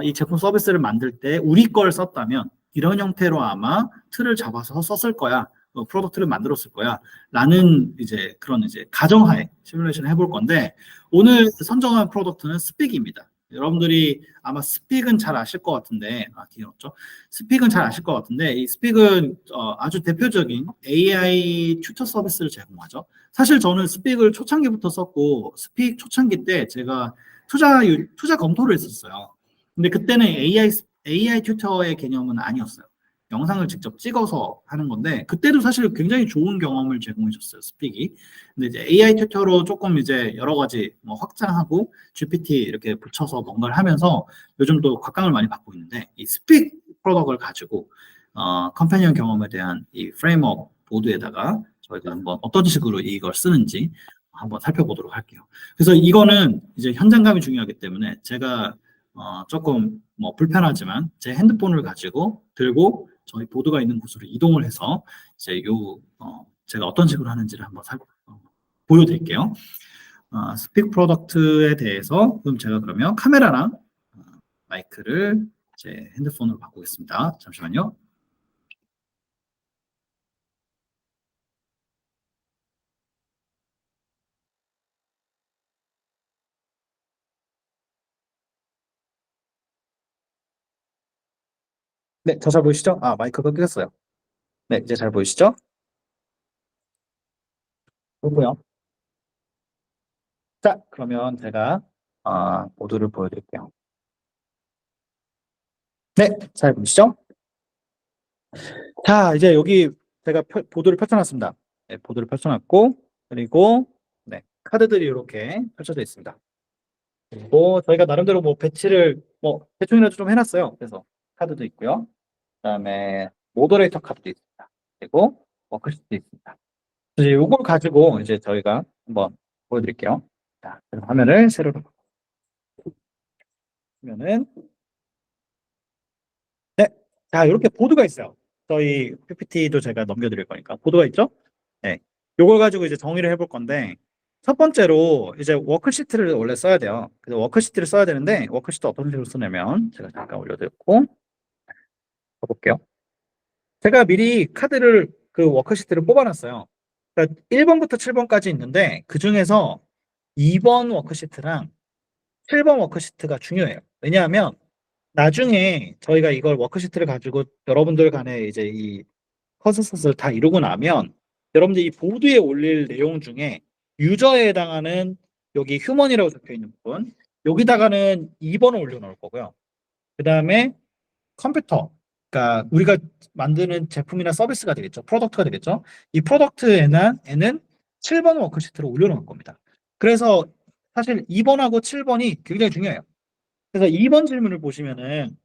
이 제품 서비스를 만들 때 우리 걸 썼다면 이런 형태로 아마 틀을 잡아서 썼을 거야. 프로덕트를 만들었을 거야. 라는 이제 그런 이제 가정하에 시뮬레이션을 해볼 건데 오늘 선정한 프로덕트는 스픽입니다. 여러분들이 아마 스픽은 잘 아실 것 같은데 귀엽죠? 스픽은 잘 아실 것 같은데 이 스픽은 아주 대표적인 AI 튜터 서비스를 제공하죠. 사실 저는 스픽을 초창기부터 썼고 스픽 초창기 때 제가 투자 검토를 했었어요. 근데 그때는 AI 튜터의 개념은 아니었어요. 영상을 직접 찍어서 하는 건데 그때도 사실 굉장히 좋은 경험을 제공해 줬어요, 스픽이. 근데 이제 AI 튜터로 조금 이제 여러 가지 뭐 확장하고 GPT 이렇게 붙여서 뭔가를 하면서 요즘 또 곽강을 많이 받고 있는데 이 스픽 프로덕트를 가지고 컴패니언 경험에 대한 이 프레임워크 보드에다가 저희가 한번 어떤 식으로 이걸 쓰는지 한번 살펴보도록 할게요. 그래서 이거는 이제 현장감이 중요하기 때문에 제가 조금 뭐 불편하지만 제 핸드폰을 가지고 들고 저희 보드가 있는 곳으로 이동을 해서 이제 제가 어떤 식으로 하는지를 한번 보여드릴게요. 스픽 프로덕트에 대해서 그럼 제가 그러면 카메라랑 마이크를 제 핸드폰으로 바꾸겠습니다. 잠시만요. 네, 저 잘 보이시죠? 마이크가 끄였어요. 네, 이제 잘 보이시죠? 보고요. 자, 그러면 제가 보드를 보여드릴게요. 네, 잘 보이시죠? 자, 이제 여기 제가 보드를 펼쳐놨습니다. 네, 보드를 펼쳐놨고 그리고 네, 카드들이 이렇게 펼쳐져 있습니다. 그리고 저희가 나름대로 뭐 배치를 뭐 대충이라도 좀 해놨어요. 그래서 카드도 있고요. 그다음에 모더레이터 카드도 있습니다. 그리고 워크시트도 있습니다. 이제 이걸 가지고 이제 저희가 한번 보여드릴게요. 자, 그럼 화면을 세로로 보면은 네, 자 이렇게 보드가 있어요. 저희 PPT도 제가 넘겨드릴 거니까 보드가 있죠? 네, 요걸 가지고 이제 정의를 해볼 건데 첫 번째로 이제 워크시트를 원래 써야 돼요. 그래서 워크시트를 써야 되는데 워크시트 어떤 식으로 쓰냐면 제가 잠깐 올려드렸고 가볼게요. 제가 미리 카드를 그 워크시트를 뽑아놨어요. 그러니까 1번부터 7번까지 있는데 그 중에서 2번 워크시트랑 7번 워크시트가 중요해요. 왜냐하면 나중에 저희가 이걸 워크시트를 가지고 여러분들 간에 이제 이 컨센서스를 다 이루고 나면 여러분들 이 보드에 올릴 내용 중에 유저에 해당하는 여기 휴먼이라고 적혀 있는 부분 여기다가는 2번을 올려놓을 거고요. 그 다음에 컴퓨터, 그러니까 우리가 만드는 제품이나 서비스가 되겠죠. 프로덕트가 되겠죠. 이 프로덕트에는 7번 워크시트를 올려놓을 겁니다. 그래서 사실 2번하고 7번이 굉장히 중요해요. 그래서 2번 질문을 보시면은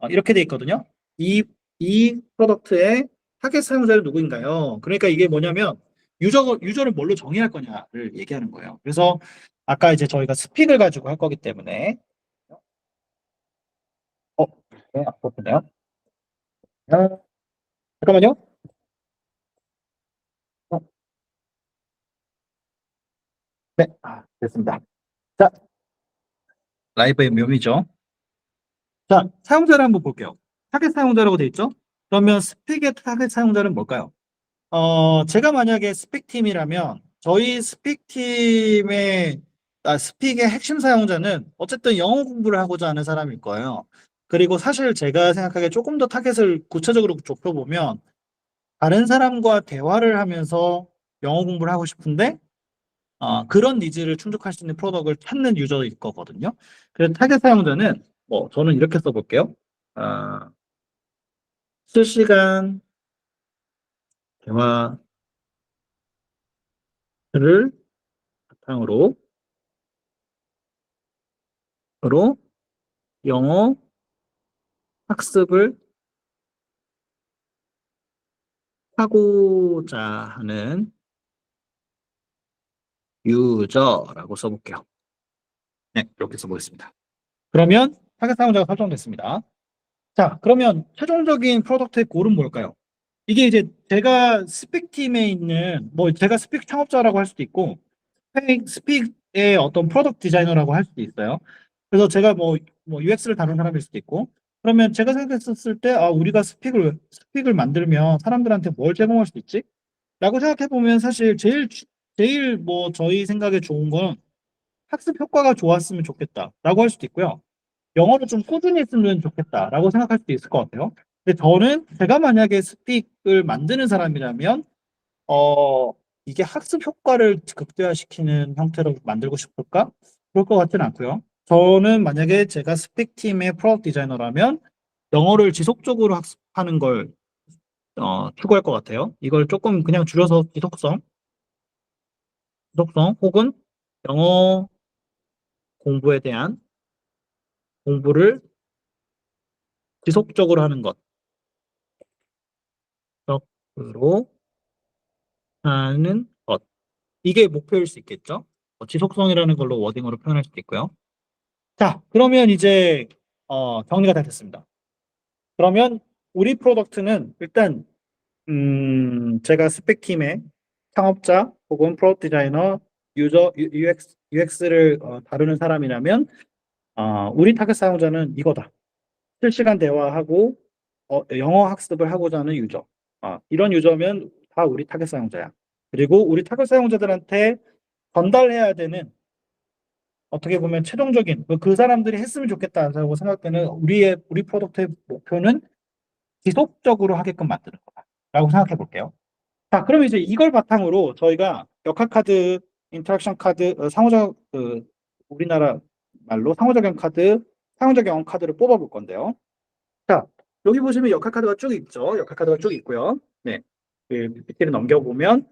이렇게 돼 있거든요. 이 프로덕트의 타겟 사용자는 누구인가요? 그러니까 이게 뭐냐면 유저를 뭘로 정의할 거냐를 얘기하는 거예요. 그래서 아까 이제 저희가 스픽을 가지고 할 거기 때문에 네, 그렇군요. 잠깐만요. 어, 네, 됐습니다. 자, 라이브의 묘미죠. 자, 사용자를 한번 볼게요. 타겟 사용자라고 돼 있죠? 그러면 스픽의 타겟 사용자는 뭘까요? 제가 만약에 스픽팀이라면 저희 스픽팀의 스픽의 핵심 사용자는 어쨌든 영어 공부를 하고자 하는 사람일 거예요. 그리고 사실 제가 생각하기에 조금 더 타겟을 구체적으로 좁혀보면 다른 사람과 대화를 하면서 영어 공부를 하고 싶은데 그런 니즈를 충족할 수 있는 프로덕트를 찾는 유저일 거거든요. 그래서 타겟 사용자는 뭐 저는 이렇게 써볼게요. 어, 실시간 대화를 바탕으로 영어 학습을 하고자 하는 유저라고 써볼게요. 네, 이렇게 써보겠습니다. 그러면 타겟 사용자가 설정됐습니다. 자, 그러면 최종적인 프로덕트의 골은 뭘까요? 이게 이제 제가 스픽팀에 있는 뭐 제가 스픽 창업자라고 할 수도 있고 스픽의 어떤 프로덕트 디자이너라고 할 수도 있어요. 그래서 제가 뭐 UX를 다룬 사람일 수도 있고 그러면 제가 생각했을 때 우리가 스픽을 만들면 사람들한테 뭘 제공할 수 있지? 라고 생각해 보면 사실 제일 뭐 저희 생각에 좋은 건 학습 효과가 좋았으면 좋겠다라고 할 수도 있고요. 영어를 좀 꾸준히 했으면 좋겠다라고 생각할 수도 있을 것 같아요. 근데 제가 만약에 스픽을 만드는 사람이라면 어 이게 학습 효과를 극대화시키는 형태로 만들고 싶을까? 그럴 것 같지는 않고요. 저는 만약에 제가 스픽 팀의 프로덕트 디자이너라면 영어를 지속적으로 학습하는 걸 추구할 것 같아요. 이걸 조금 그냥 줄여서 지속성 혹은 영어 공부에 대한 공부를 지속적으로 하는 것으로 하는 것. 이게 목표일 수 있겠죠? 지속성이라는 걸로 워딩으로 표현할 수도 있고요. 자, 그러면 이제 정리가 다 됐습니다. 그러면 우리 프로덕트는 일단 제가 스펙팀의 창업자 혹은 프로덕트 디자이너, UX를 다루는 사람이라면 우리 타겟 사용자는 이거다. 실시간 대화하고 영어 학습을 하고자 하는 유저. 이런 유저면 다 우리 타겟 사용자야. 그리고 우리 타겟 사용자들한테 전달해야 되는 어떻게 보면 최종적인 그 사람들이 했으면 좋겠다라고 생각되는 우리 프로덕트의 목표는 지속적으로 하게끔 만드는 거다라고 생각해 볼게요. 자, 그러면 이제 이걸 바탕으로 저희가 역할 카드, 인터랙션 카드, 우리나라 말로 상호작용 카드, 상호작용 카드를 뽑아볼 건데요. 자, 여기 보시면 역할 카드가 쭉 있죠. 역할 카드가 쭉 있고요. 네, 그 PPT를 넘겨보면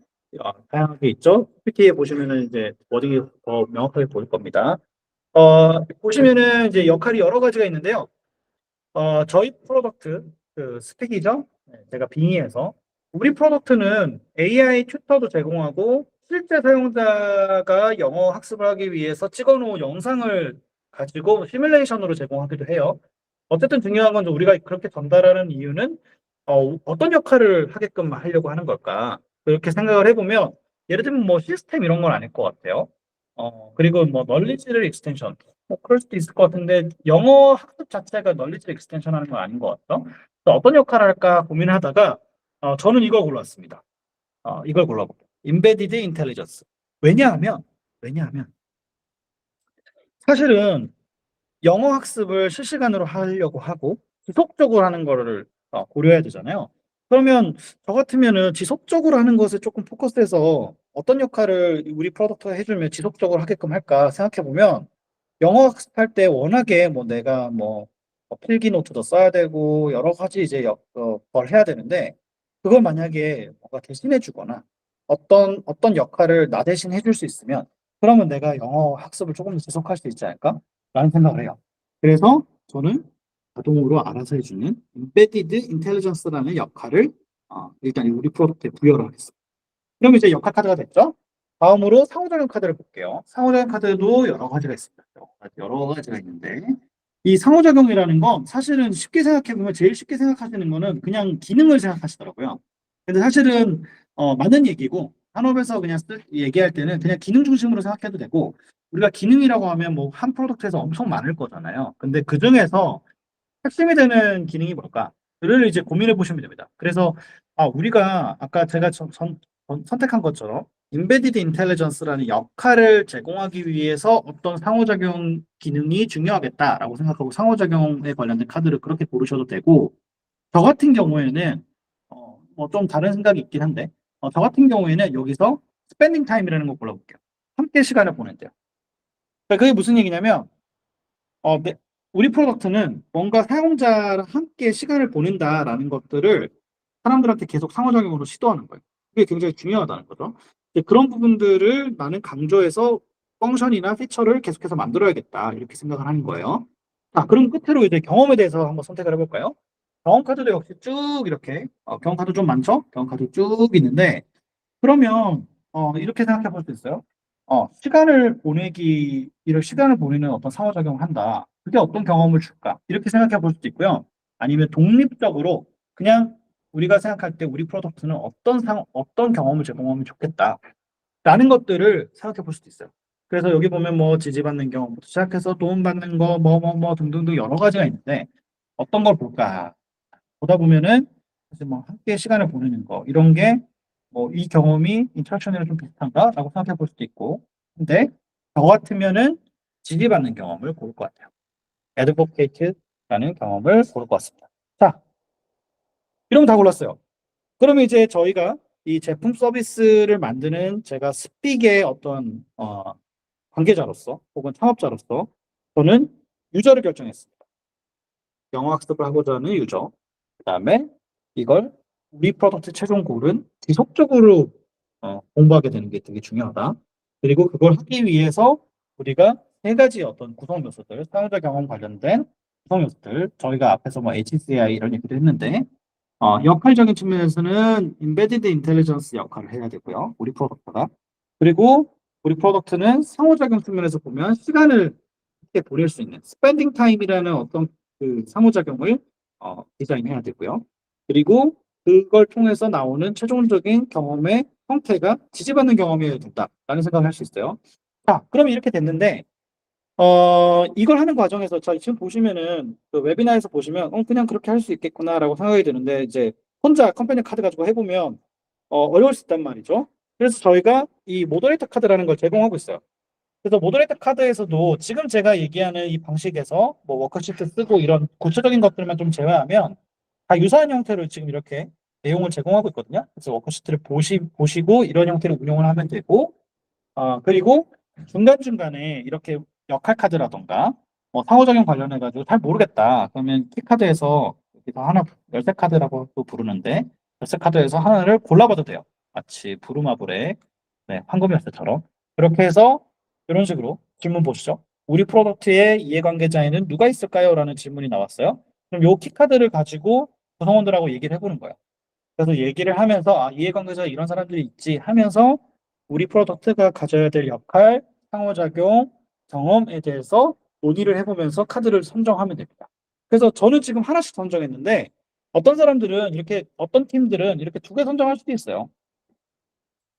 다양하게 있죠. PPT에 보시면은 이제 워딩이 더 명확하게 보일 겁니다. 보시면은 이제 역할이 여러 가지가 있는데요. 저희 프로덕트 그 스펙이죠. 네, 제가 빙의해서 우리 프로덕트는 AI 튜터도 제공하고 실제 사용자가 영어 학습을 하기 위해서 찍어놓은 영상을 가지고 시뮬레이션으로 제공하기도 해요. 어쨌든 중요한 건 우리가 그렇게 전달하는 이유는 어떤 역할을 하게끔 하려고 하는 걸까? 그렇게 생각을 해보면 예를 들면 뭐 시스템 이런 건 아닐 것 같아요. 그리고 뭐 널리지를 익스텐션 그럴 수도 있을 것 같은데 영어 학습 자체가 널리지 익스텐션 하는 건 아닌 것 같죠? 그래서 어떤 역할을 할까 고민하다가 저는 이걸 골랐습니다. 이걸 골라볼게요. Embedded Intelligence. 왜냐하면 사실은 영어 학습을 실시간으로 하려고 하고 지속적으로 하는 거를 고려해야 되잖아요. 그러면 저 같으면은 지속적으로 하는 것에 조금 포커스해서 어떤 역할을 우리 프로덕트가 해주면 지속적으로 하게끔 할까 생각해 보면 영어 학습할 때 워낙에 뭐 내가 필기 노트도 써야 되고 여러 가지 이제 걸 해야 되는데 그걸 만약에 뭔가 대신해 주거나 어떤 역할을 나 대신 해줄 수 있으면 그러면 내가 영어 학습을 조금 더 지속할 수 있지 않을까라는 생각을 해요. 그래서 저는 자동으로 알아서 해주는 Embedded Intelligence라는 역할을 일단 우리 프로젝트에 부여를 하겠습니다. 그럼 이제 역할 카드가 됐죠? 다음으로 상호작용 카드를 볼게요. 상호작용 카드도 여러 가지가 있습니다. 여러 가지가 있는데 이 상호작용이라는 건 사실은 쉽게 생각해 보면 제일 쉽게 생각하시는 거는 그냥 기능을 생각하시더라고요. 근데 사실은 맞는 얘기고 산업에서 그냥 얘기할 때는 그냥 기능 중심으로 생각해도 되고 우리가 기능이라고 하면 뭐 한 프로덕트에서 엄청 많을 거잖아요. 근데 그 중에서 핵심이 되는 기능이 뭘까?를 이제 고민해 보시면 됩니다. 그래서 우리가 아까 제가 선택한 것처럼 Embedded Intelligence라는 역할을 제공하기 위해서 어떤 상호작용 기능이 중요하겠다라고 생각하고 상호작용에 관련된 카드를 그렇게 고르셔도 되고 저 같은 경우에는 뭐 좀 다른 생각이 있긴 한데 저 같은 경우에는 여기서 스펜딩 타임이라는 거 골라볼게요. 함께 시간을 보낸대요. 그러니까 그게 무슨 얘기냐면 우리 프로덕트는 뭔가 사용자랑 함께 시간을 보낸다라는 것들을 사람들한테 계속 상호작용으로 시도하는 거예요. 그게 굉장히 중요하다는 거죠. 그런 부분들을 나는 강조해서 펑션이나 피처를 계속해서 만들어야겠다 이렇게 생각을 하는 거예요. 자, 그럼 끝으로 이제 경험에 대해서 한번 선택을 해볼까요? 경험 카드도 역시 쭉 이렇게 경험 카드 좀 많죠? 경험 카드 쭉 있는데 그러면 이렇게 생각해 볼 수 있어요. 시간을 보내는 어떤 상호작용을 한다. 그게 어떤 경험을 줄까? 이렇게 생각해 볼 수도 있고요. 아니면 독립적으로 그냥 우리가 생각할 때 우리 프로덕트는 어떤 경험을 제공하면 좋겠다. 라는 것들을 생각해 볼 수도 있어요. 그래서 여기 보면 뭐 지지받는 경험부터 시작해서 도움받는 거, 등등등 여러 가지가 있는데 어떤 걸 볼까? 보다 보면은 사실 뭐 함께 시간을 보내는 거 이런 게 뭐 이 경험이 인터랙션이랑 좀 비슷한가라고 생각해 볼 수도 있고 근데 저 같으면은 지지받는 경험을 고를 것 같아요. advocate라는 경험을 고를 것 같습니다. 자, 이러면 다 골랐어요. 그러면 이제 저희가 이 제품 서비스를 만드는 제가 스픽의 어떤 관계자로서 혹은 창업자로서 저는 유저를 결정했습니다. 영어 학습을 하고자 하는 유저. 그다음에 이걸 우리 프로덕트 최종 골은 지속적으로 공부하게 되는 게 되게 중요하다. 그리고 그걸 하기 위해서 우리가 세 가지 어떤 구성 요소들, 사용자 경험 관련된 구성 요소들, 저희가 앞에서 뭐 HCI 이런 얘기도 했는데 역할적인 측면에서는 Embedded Intelligence 역할을 해야 되고요. 우리 프로덕트가. 그리고 우리 프로덕트는 상호작용 측면에서 보면 시간을 함께 보낼 수 있는 스펜딩 타임이라는 어떤 그 상호작용을 디자인해야 되고요. 그리고 그걸 통해서 나오는 최종적인 경험의 형태가 지지받는 경험이어야 된다라는 생각을 할 수 있어요. 자, 그럼 이렇게 됐는데 이걸 하는 과정에서 지금 보시면은 그 웨비나에서 보시면 그냥 그렇게 할 수 있겠구나라고 생각이 드는데 이제 혼자 컴퍼니 카드 가지고 해보면 어려울 수 있단 말이죠. 그래서 저희가 이 모더레이터 카드라는 걸 제공하고 있어요. 그래서 모더레이터 카드에서도 지금 제가 얘기하는 이 방식에서 뭐 워크시트 쓰고 이런 구체적인 것들만 좀 제외하면 다 유사한 형태로 지금 이렇게 내용을 제공하고 있거든요. 그래서 워크시트를 보시고 이런 형태로 운영을 하면 되고 그리고 중간중간에 이렇게 역할 카드라던가 뭐 상호작용 관련해가지고 잘 모르겠다. 그러면 키카드에서 여기서 하나 열쇠 카드라고 또 부르는데 열쇠 카드에서 하나를 골라봐도 돼요. 마치 부루마블의 황금 열쇠처럼 그렇게 해서 이런 식으로 질문 보시죠. 우리 프로덕트의 이해관계자에는 누가 있을까요? 라는 질문이 나왔어요. 그럼 요 키카드를 가지고 구성원들하고 얘기를 해보는 거예요. 그래서 얘기를 하면서 이해관계자 이런 사람들이 있지 하면서 우리 프로덕트가 가져야 될 역할, 상호작용, 경험에 대해서 논의를 해보면서 카드를 선정하면 됩니다. 그래서 저는 지금 하나씩 선정했는데 어떤 팀들은 이렇게 두 개 선정할 수도 있어요.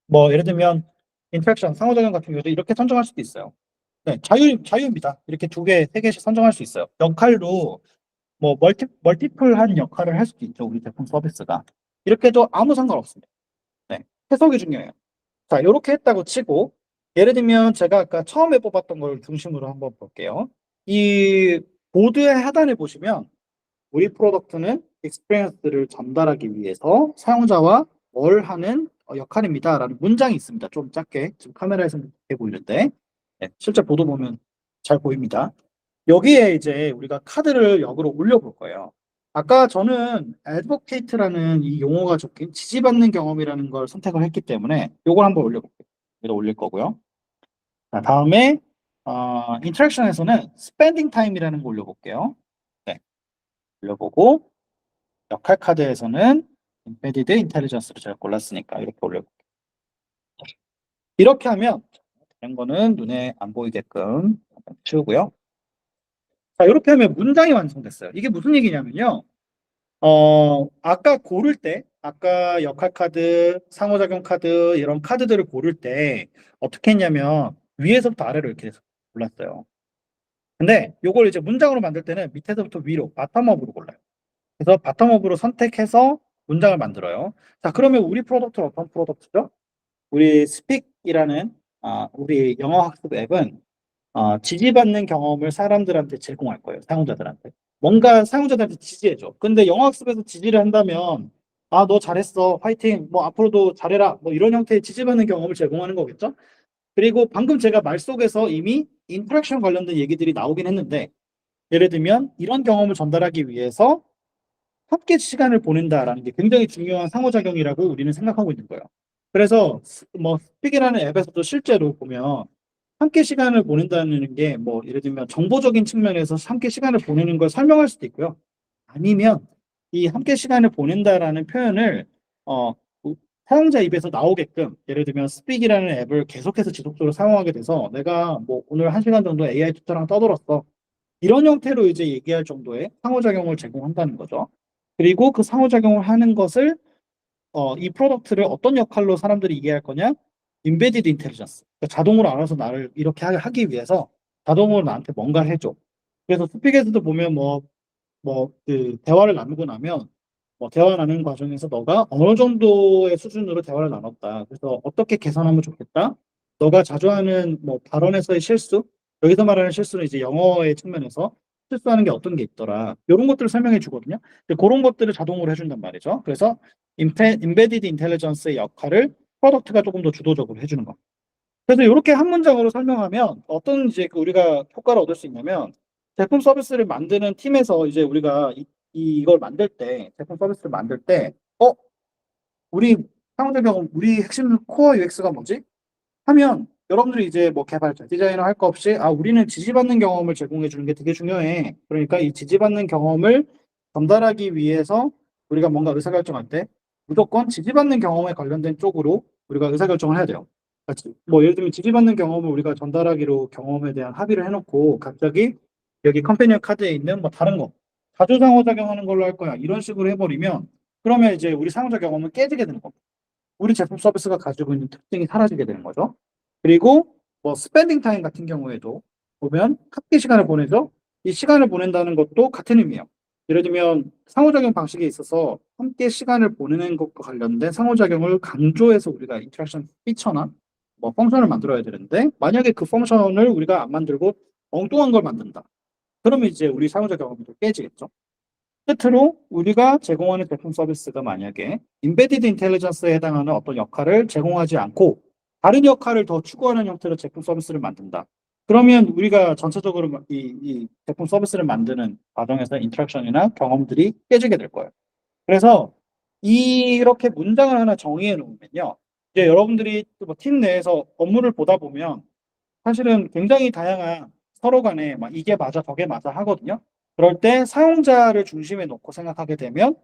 뭐 예를 들면 인터랙션, 상호작용 같은 경우도 이렇게 선정할 수도 있어요. 네, 자유입니다. 이렇게 두 개, 세 개씩 선정할 수 있어요. 역할도 뭐 멀티플한 역할을 할 수도 있죠. 우리 제품 서비스가. 이렇게 해도 아무 상관없습니다. 네, 해석이 중요해요. 자, 이렇게 했다고 치고 예를 들면 제가 아까 처음에 뽑았던 걸 중심으로 한번 볼게요. 이 보드의 하단에 보시면 우리 프로덕트는 experience를 전달하기 위해서 사용자와 뭘 하는 역할입니다라는 문장이 있습니다. 좀 작게 지금 카메라에서는 작게 보이는데 네, 실제 보도 보면 잘 보입니다. 여기에 이제 우리가 카드를 역으로 올려볼 거예요. 아까 저는 advocate라는 이 용어가 적힌 지지받는 경험이라는 걸 선택을 했기 때문에 이걸 한번 올려볼게요. 여기다 올릴 거고요. 자, 다음에 인터랙션에서는 spending time이라는 거 올려볼게요. 네, 올려보고 역할 카드에서는 embedded intelligence를 제가 골랐으니까 이렇게 올려볼게요. 이렇게 하면 다른 거는 눈에 안 보이게끔 치우고요. 자, 이렇게 하면 문장이 완성됐어요. 이게 무슨 얘기냐면요. 아까 고를 때, 아까 역할 카드, 상호작용 카드, 이런 카드들을 고를 때 어떻게 했냐면 위에서부터 아래로 이렇게 해서 골랐어요. 근데 요걸 이제 문장으로 만들 때는 밑에서부터 위로, 바텀업으로 골라요. 그래서 바텀업으로 선택해서 문장을 만들어요. 자, 그러면 우리 프로덕트는 어떤 프로덕트죠? 우리 스픽이라는 우리 영어 학습 앱은 지지받는 경험을 사람들한테 제공할 거예요. 사용자들한테. 뭔가 사용자들한테 지지해줘. 근데 영어학습에서 지지를 한다면 너 잘했어. 화이팅. 뭐 앞으로도 잘해라. 뭐 이런 형태의 지지받는 경험을 제공하는 거겠죠. 그리고 방금 제가 말 속에서 이미 인터랙션 관련된 얘기들이 나오긴 했는데 예를 들면 이런 경험을 전달하기 위해서 함께 시간을 보낸다라는 게 굉장히 중요한 상호작용이라고 우리는 생각하고 있는 거예요. 그래서 뭐 스픽이라는 앱에서도 실제로 보면 함께 시간을 보낸다는 게 뭐 예를 들면 정보적인 측면에서 함께 시간을 보내는 걸 설명할 수도 있고요. 아니면 이 함께 시간을 보낸다라는 표현을 어, 사용자 입에서 나오게끔 예를 들면 스픽이라는 앱을 계속해서 지속적으로 사용하게 돼서 내가 뭐 오늘 1시간 정도 AI 투자랑 떠들었어. 이런 형태로 이제 얘기할 정도의 상호작용을 제공한다는 거죠. 그리고 그 상호작용을 하는 것을 이 프로덕트를 어떤 역할로 사람들이 이해할 거냐? 인베디드 인텔리전스. 그러니까 자동으로 알아서 나를 이렇게 하기 위해서 자동으로 나한테 뭔가를 해줘. 그래서 스픽에서도 보면 그 대화를 나누고 나면 대화 나누는 과정에서 너가 어느 정도의 수준으로 대화를 나눴다. 그래서 어떻게 개선하면 좋겠다. 너가 자주 하는 발언에서의 실수, 여기서 말하는 실수는 이제 영어의 측면에서 실수하는 게 어떤 게 있더라. 이런 것들을 설명해 주거든요. 그런 것들을 자동으로 해준단 말이죠. 그래서 인베디드 인텔리전스의 역할을 프로덕트가 조금 더 주도적으로 해주는 거. 그래서 이렇게 한 문장으로 설명하면 어떤 이제 우리가 효과를 얻을 수 있냐면 제품 서비스를 만드는 팀에서 이제 우리가 이걸 만들 때 제품 서비스를 만들 때 우리 사용자 경험 우리 핵심 코어 UX가 뭐지? 하면 여러분들이 이제 개발자, 디자이너 할 거 없이 우리는 지지받는 경험을 제공해 주는 게 되게 중요해. 그러니까 이 지지받는 경험을 전달하기 위해서 우리가 뭔가 의사결정할 때 무조건 지지받는 경험에 관련된 쪽으로 우리가 의사결정을 해야 돼요. 예를 들면 지지받는 경험을 우리가 전달하기로 경험에 대한 합의를 해놓고 갑자기 여기 컴패니언 카드에 있는 다른 거 자주 상호작용하는 걸로 할 거야. 이런 식으로 해버리면 그러면 이제 우리 사용자 경험은 깨지게 되는 겁니다. 우리 제품 서비스가 가지고 있는 특징이 사라지게 되는 거죠. 그리고 스pen딩 타임 같은 경우에도 보면 함께 시간을 보내죠. 이 시간을 보낸다는 것도 같은 의미예요. 예를 들면 상호작용 방식에 있어서 함께 시간을 보내는 것과 관련된 상호작용을 강조해서 우리가 인터랙션 피처나 펑션을 만들어야 되는데 만약에 그 펑션을 우리가 안 만들고 엉뚱한 걸 만든다. 그러면 이제 우리 사용자 경험이 깨지겠죠. 끝으로 우리가 제공하는 제품 서비스가 만약에 인베디드 인텔리전스에 해당하는 어떤 역할을 제공하지 않고 다른 역할을 더 추구하는 형태로 제품 서비스를 만든다. 그러면 우리가 전체적으로 이 제품 서비스를 만드는 과정에서 인터랙션이나 경험들이 깨지게 될 거예요. 그래서 이렇게 문장을 하나 정의해 놓으면요. 이제 여러분들이 팀 내에서 업무를 보다 보면 사실은 굉장히 다양한 서로 간에 이게 맞아 저게 맞아 하거든요. 그럴 때 사용자를 중심에 놓고 생각하게 되면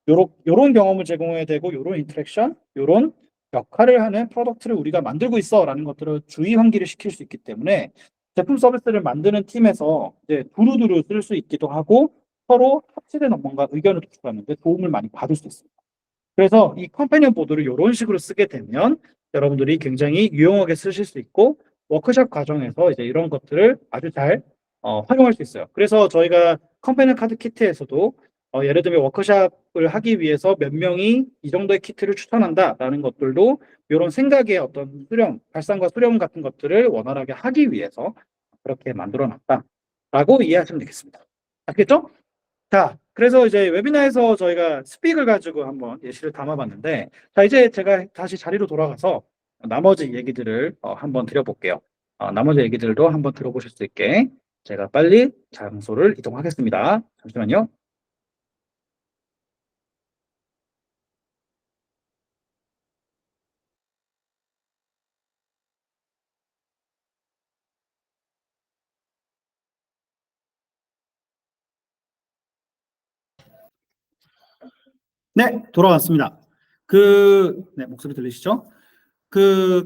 요런 경험을 제공해야 되고 요런 인터랙션, 요런 역할을 하는 프로덕트를 우리가 만들고 있어라는 것들을 주의 환기를 시킬 수 있기 때문에 제품 서비스를 만드는 팀에서 이제 두루두루 쓸 수 있기도 하고 서로 합치된 뭔가 의견을 도출하는데 도움을 많이 받을 수 있습니다. 그래서 이 컴패니언 보드를 이런 식으로 쓰게 되면 여러분들이 굉장히 유용하게 쓰실 수 있고 워크숍 과정에서 이제 이런 것들을 아주 잘 활용할 수 있어요. 그래서 저희가 컴패니언 카드 키트에서도 예를 들면 워크숍을 하기 위해서 몇 명이 이 정도의 키트를 추천한다라는 것들도 이런 생각의 어떤 수렴, 발상과 수렴 같은 것들을 원활하게 하기 위해서 그렇게 만들어 놨다. 라고 이해하시면 되겠습니다. 아시겠죠? 자, 그래서 이제 웨비나에서 저희가 스픽을 가지고 한번 예시를 담아봤는데, 자, 이제 제가 다시 자리로 돌아가서 나머지 얘기들을 한번 드려볼게요. 나머지 얘기들도 한번 들어보실 수 있게 제가 빨리 장소를 이동하겠습니다. 잠시만요. 네, 돌아왔습니다. 네, 목소리 들리시죠?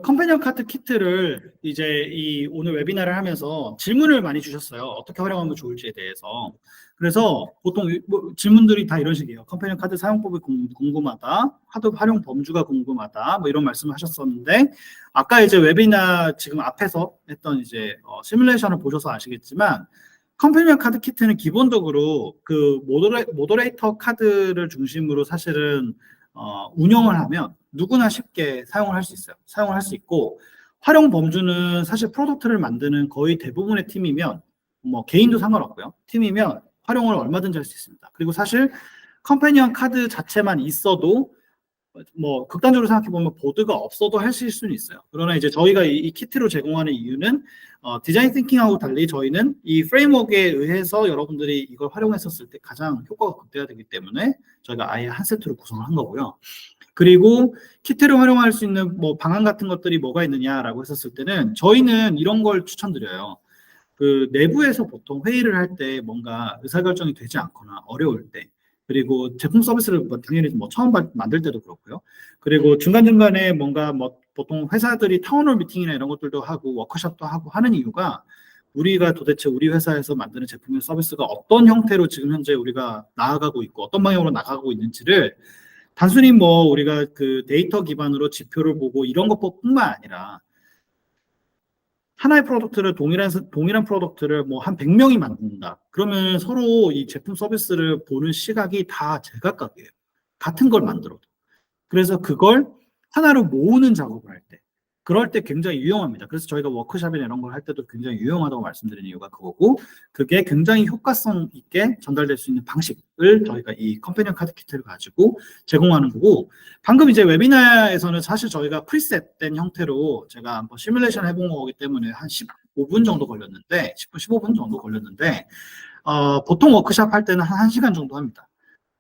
컴패니언 카드 키트를 이제 오늘 웨비나를 하면서 질문을 많이 주셨어요. 어떻게 활용하면 좋을지에 대해서. 그래서 보통 뭐 질문들이 다 이런 식이에요. 컴패니언 카드 사용법이 궁금하다. 카드 활용 범주가 궁금하다. 뭐 이런 말씀을 하셨었는데, 아까 이제 웨비나 지금 앞에서 했던 이제 시뮬레이션을 보셔서 아시겠지만, 컴패니언 카드 키트는 기본적으로 모더레이터 카드를 중심으로 사실은 운영을 하면 누구나 쉽게 사용을 할 수 있어요. 사용을 할 수 있고, 활용 범주는 사실 프로덕트를 만드는 거의 대부분의 팀이면, 뭐 개인도 상관없고요. 팀이면 활용을 얼마든지 할 수 있습니다. 그리고 사실 컴패니언 카드 자체만 있어도 뭐 극단적으로 생각해 보면 보드가 없어도 하실 수는 있어요. 그러나 이제 저희가 이 키트로 제공하는 이유는 디자인 띵킹하고 달리 저희는 이 프레임워크에 의해서 여러분들이 이걸 활용했었을 때 가장 효과가 극대화되기 때문에 저희가 아예 한 세트로 구성을 한 거고요. 그리고 키트를 활용할 수 있는 뭐 방안 같은 것들이 뭐가 있느냐라고 했었을 때는 저희는 이런 걸 추천드려요. 내부에서 보통 회의를 할 때 뭔가 의사결정이 되지 않거나 어려울 때, 그리고 제품 서비스를 뭐 당연히 뭐 처음 만들 때도 그렇고요. 그리고 중간중간에 뭔가 뭐 보통 회사들이 타운홀 미팅이나 이런 것들도 하고 워크숍도 하고 하는 이유가 우리가 도대체 우리 회사에서 만드는 제품의 서비스가 어떤 형태로 지금 현재 우리가 나아가고 있고 어떤 방향으로 나가고 있는지를 단순히 뭐 우리가 데이터 기반으로 지표를 보고 이런 것뿐만 아니라 하나의 프로덕트를 동일한 프로덕트를 뭐 한 100명이 만든다. 그러면 서로 이 제품 서비스를 보는 시각이 다 제각각이에요. 같은 걸 만들어도. 그래서 그걸 하나로 모으는 작업을 할 때, 그럴 때 굉장히 유용합니다. 그래서 저희가 워크숍이나 이런 걸 할 때도 굉장히 유용하다고 말씀드린 이유가 그거고, 그게 굉장히 효과성 있게 전달될 수 있는 방식을 저희가 이 컴패니언 카드 키트를 가지고 제공하는 거고, 방금 이제 웨비나에서는 사실 저희가 프리셋된 형태로 제가 한번 시뮬레이션 해본 거기 때문에 한 15분 정도 걸렸는데, 10분, 15분 정도 걸렸는데, 보통 워크숍 할 때는 한 1시간 정도 합니다.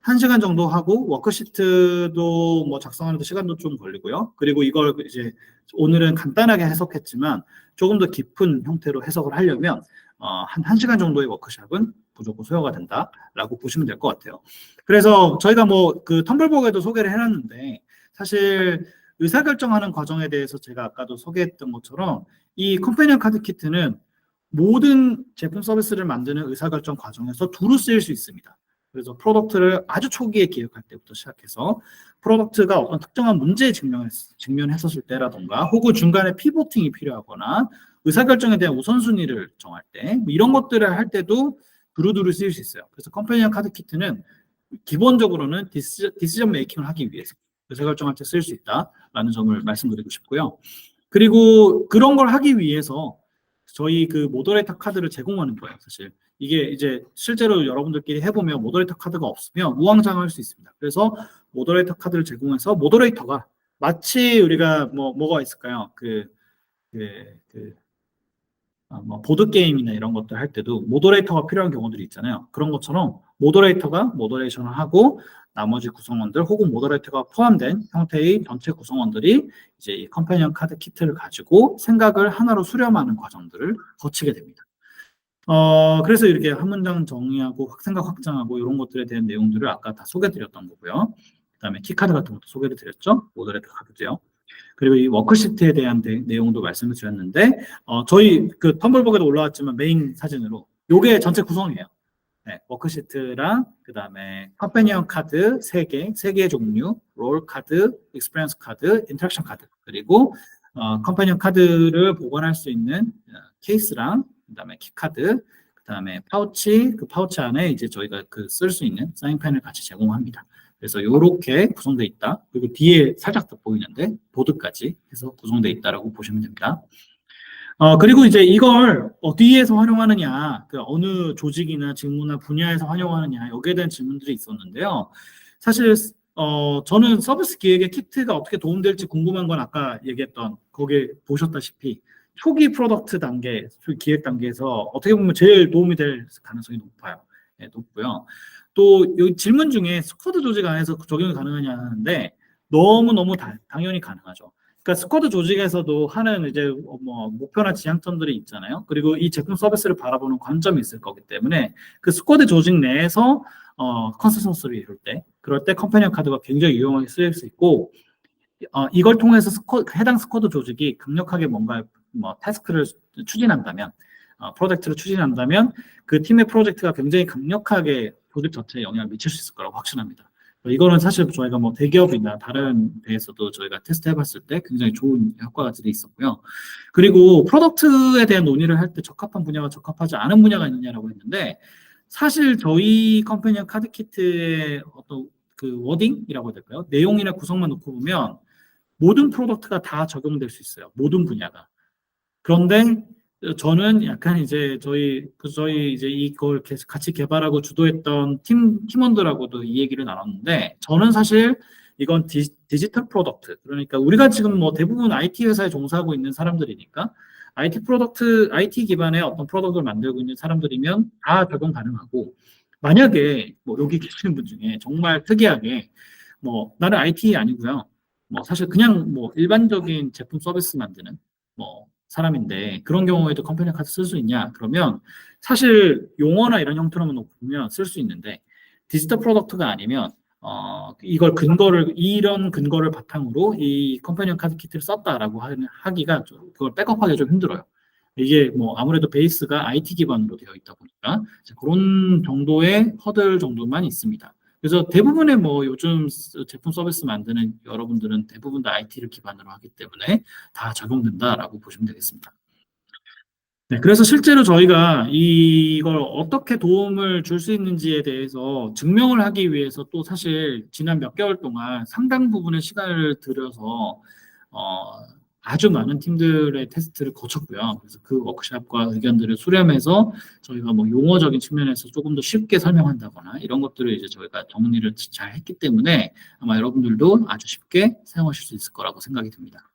1시간 정도 하고 워크시트도 뭐 작성하는데 시간도 좀 걸리고요. 그리고 이걸 이제 오늘은 간단하게 해석했지만 조금 더 깊은 형태로 해석을 하려면 한 1시간 정도의 워크숍은 무조건 소요가 된다라고 보시면 될 것 같아요. 그래서 저희가 뭐 텀블벅에도 소개를 해놨는데 사실 의사결정하는 과정에 대해서 제가 아까도 소개했던 것처럼 이 컴패니언 카드 키트는 모든 제품 서비스를 만드는 의사결정 과정에서 두루 쓰일 수 있습니다. 그래서 프로덕트를 아주 초기에 기획할 때부터 시작해서 프로덕트가 어떤 특정한 문제에 직면했었을 때라던가 혹은 중간에 피보팅이 필요하거나 의사결정에 대한 우선순위를 정할 때뭐 이런 것들을 할 때도 두루두루 쓰일 수 있어요. 그래서 컴패니언 카드 키트는 기본적으로는 디시전 메이킹을 하기 위해서 의사결정할 때 쓸 수 있다라는 점을 말씀드리고 싶고요. 그리고 그런 걸 하기 위해서 저희 모더레이터 카드를 제공하는 거예요, 사실. 이게 이제 실제로 여러분들끼리 해보면 모더레이터 카드가 없으면 우왕좌왕할 수 있습니다. 그래서 모더레이터 카드를 제공해서 모더레이터가 마치 우리가 뭐가 있을까요? 뭐 보드게임이나 이런 것들 할 때도 모더레이터가 필요한 경우들이 있잖아요. 그런 것처럼 모더레이터가 모더레이션을 하고 나머지 구성원들 혹은 모더레이터가 포함된 형태의 전체 구성원들이 이제 이 컴패니언 카드 키트를 가지고 생각을 하나로 수렴하는 과정들을 거치게 됩니다. 그래서 이렇게 한 문장 정의하고 생각 확장하고 이런 것들에 대한 내용들을 아까 다 소개드렸던 거고요. 그다음에 키카드 같은 것도 소개를 드렸죠. 모더레이터 카드도요. 그리고 이 워크시트에 대한 내용도 말씀을 드렸는데 저희 텀블벅에도 올라왔지만 메인 사진으로 요게 전체 구성이에요. 네, 워크시트랑 그다음에 컴패니언 카드 3개, 3개의 종류, 롤 카드, 익스피리언스 카드, 인터랙션 카드, 그리고 컴패니언 카드를 보관할 수 있는 케이스랑 그다음에 키카드, 그다음에 파우치, 그 파우치 안에 이제 저희가 쓸 수 있는 사인펜을 같이 제공합니다. 그래서 이렇게 구성되어 있다. 그리고 뒤에 살짝 더 보이는데 보드까지 해서 구성되어 있다라고 보시면 됩니다. 그리고 이제 이걸 어디에서 활용하느냐, 그 어느 조직이나 직무나 분야에서 활용하느냐, 여기에 대한 질문들이 있었는데요. 사실, 저는 서비스 기획에 키트가 어떻게 도움될지 궁금한 건 아까 얘기했던, 거기에 보셨다시피, 초기 프로덕트 단계, 초기 기획 단계에서 어떻게 보면 제일 도움이 될 가능성이 높아요. 네, 높고요. 또, 이 질문 중에 스쿼드 조직 안에서 적용이 가능하냐 하는데, 너무너무 당연히 가능하죠. 그러니까 스쿼드 조직에서도 하는 이제 뭐 목표나 지향점들이 있잖아요. 그리고 이 제품 서비스를 바라보는 관점이 있을 거기 때문에 그 스쿼드 조직 내에서 컨센서스를 이룰 때, 그럴 때 컴패니언 카드가 굉장히 유용하게 쓰일 수 있고, 이걸 통해서 해당 스쿼드 조직이 강력하게 뭔가 뭐 태스크를 추진한다면, 프로젝트를 추진한다면 그 팀의 프로젝트가 굉장히 강력하게 조직 전체에 영향을 미칠 수 있을 거라고 확신합니다. 이거는 사실 저희가 뭐 대기업이나 다른 데에서도 저희가 테스트 해봤을 때 굉장히 좋은 효과들이 있었고요. 그리고 프로덕트에 대한 논의를 할 때 적합한 분야와 적합하지 않은 분야가 있느냐라고 했는데, 사실 저희 컴퍼니언 카드키트의 어떤 그 워딩이라고 해야 될까요? 내용이나 구성만 놓고 보면 모든 프로덕트가 다 적용될 수 있어요. 모든 분야가. 그런데 저는 약간 이제 저희 이제 이걸 같이 개발하고 주도했던 팀원들하고도 이 얘기를 나눴는데, 저는 사실 이건 디지털 프로덕트, 그러니까 우리가 지금 뭐 대부분 IT 회사에 종사하고 있는 사람들이니까 IT 기반의 어떤 프로덕트를 만들고 있는 사람들이면 다 적용 가능하고, 만약에 뭐 여기 계시는 분 중에 정말 특이하게 뭐 나는 IT 아니고요, 뭐 사실 그냥 뭐 일반적인 제품 서비스 만드는 뭐 사람인데 그런 경우에도 컴퍼니 카드 쓸 수 있냐? 그러면 사실 용어나 이런 형태로만 놓고 보면 쓸 수 있는데, 디지털 프로덕트가 아니면 이런 근거를 바탕으로 이 컴퍼니 카드 키트를 썼다라고 하기가 그걸 백업하기가 좀 힘들어요. 이게 뭐 아무래도 베이스가 IT 기반으로 되어 있다 보니까 그런 정도의 허들 정도만 있습니다. 그래서 대부분의 뭐 요즘 제품 서비스 만드는 여러분들은 대부분 다 IT를 기반으로 하기 때문에 다 적용된다라고 보시면 되겠습니다. 네, 그래서 실제로 저희가 이걸 어떻게 도움을 줄 수 있는지에 대해서 증명을 하기 위해서 또 사실 지난 몇 개월 동안 상당 부분의 시간을 들여서 어, 아주 많은 팀들의 테스트를 거쳤고요. 그래서 그 워크샵과 의견들을 수렴해서 저희가 뭐 용어적인 측면에서 조금 더 쉽게 설명한다거나 이런 것들을 이제 저희가 정리를 잘 했기 때문에 아마 여러분들도 아주 쉽게 사용하실 수 있을 거라고 생각이 듭니다.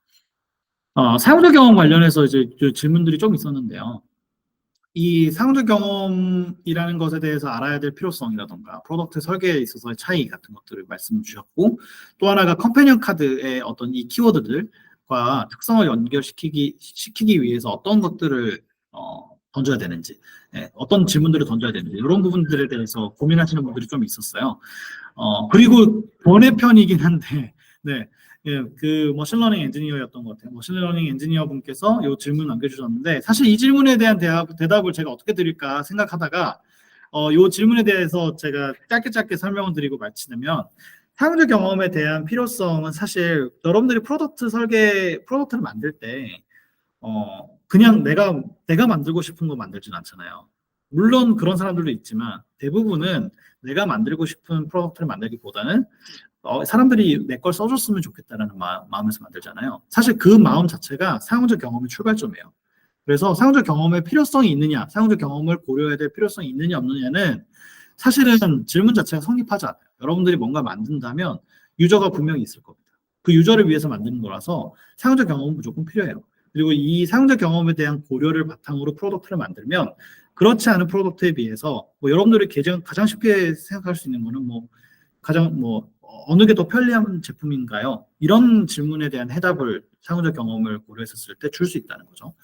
사용자 경험 관련해서 이제 질문들이 좀 있었는데요. 이 사용자 경험이라는 것에 대해서 알아야 될 필요성이라던가 프로덕트 설계에 있어서의 차이 같은 것들을 말씀 주셨고, 또 하나가 컴패니언 카드의 어떤 이 키워드들과 특성을 시키기 위해서 어떤 것들을 던져야 되는지, 어떤 질문들을 던져야 되는지 이런 부분들에 대해서 고민하시는 분들이 좀 있었어요. 그리고 번외편이긴 한데, 네, 예, 그 머신러닝 엔지니어였던 것 같아요. 머신러닝 엔지니어 분께서 이 질문 남겨주셨는데, 사실 이 질문에 대한 대답을 제가 어떻게 드릴까 생각하다가 이 질문에 대해서 제가 짧게 설명을 드리고 마치면, 사용자 경험에 대한 필요성은 사실 여러분들이 프로덕트를 만들 때 그냥 내가 만들고 싶은 거 만들진 않잖아요. 물론 그런 사람들도 있지만 대부분은 내가 만들고 싶은 프로덕트를 만들기보다는 사람들이 내 걸 써줬으면 좋겠다는 마음에서 만들잖아요. 사실 그 마음 자체가 사용자 경험의 출발점이에요. 그래서 사용자 경험의 필요성이 있느냐, 사용자 경험을 고려해야 될 필요성이 있느냐 없느냐는 사실은 질문 자체가 성립하지 않아요. 여러분들이 뭔가 만든다면 유저가 분명히 있을 겁니다. 그 유저를 위해서 만드는 거라서 사용자 경험은 무조건 필요해요. 그리고 이 사용자 경험에 대한 고려를 바탕으로 프로덕트를 만들면, 그렇지 않은 프로덕트에 비해서 뭐 여러분들이 가장 쉽게 생각할 수 있는 거는 뭐 가장 뭐 어느 게 더 편리한 제품인가요? 이런 질문에 대한 해답을 사용자 경험을 고려했었을 때 줄 수 있다는 거죠.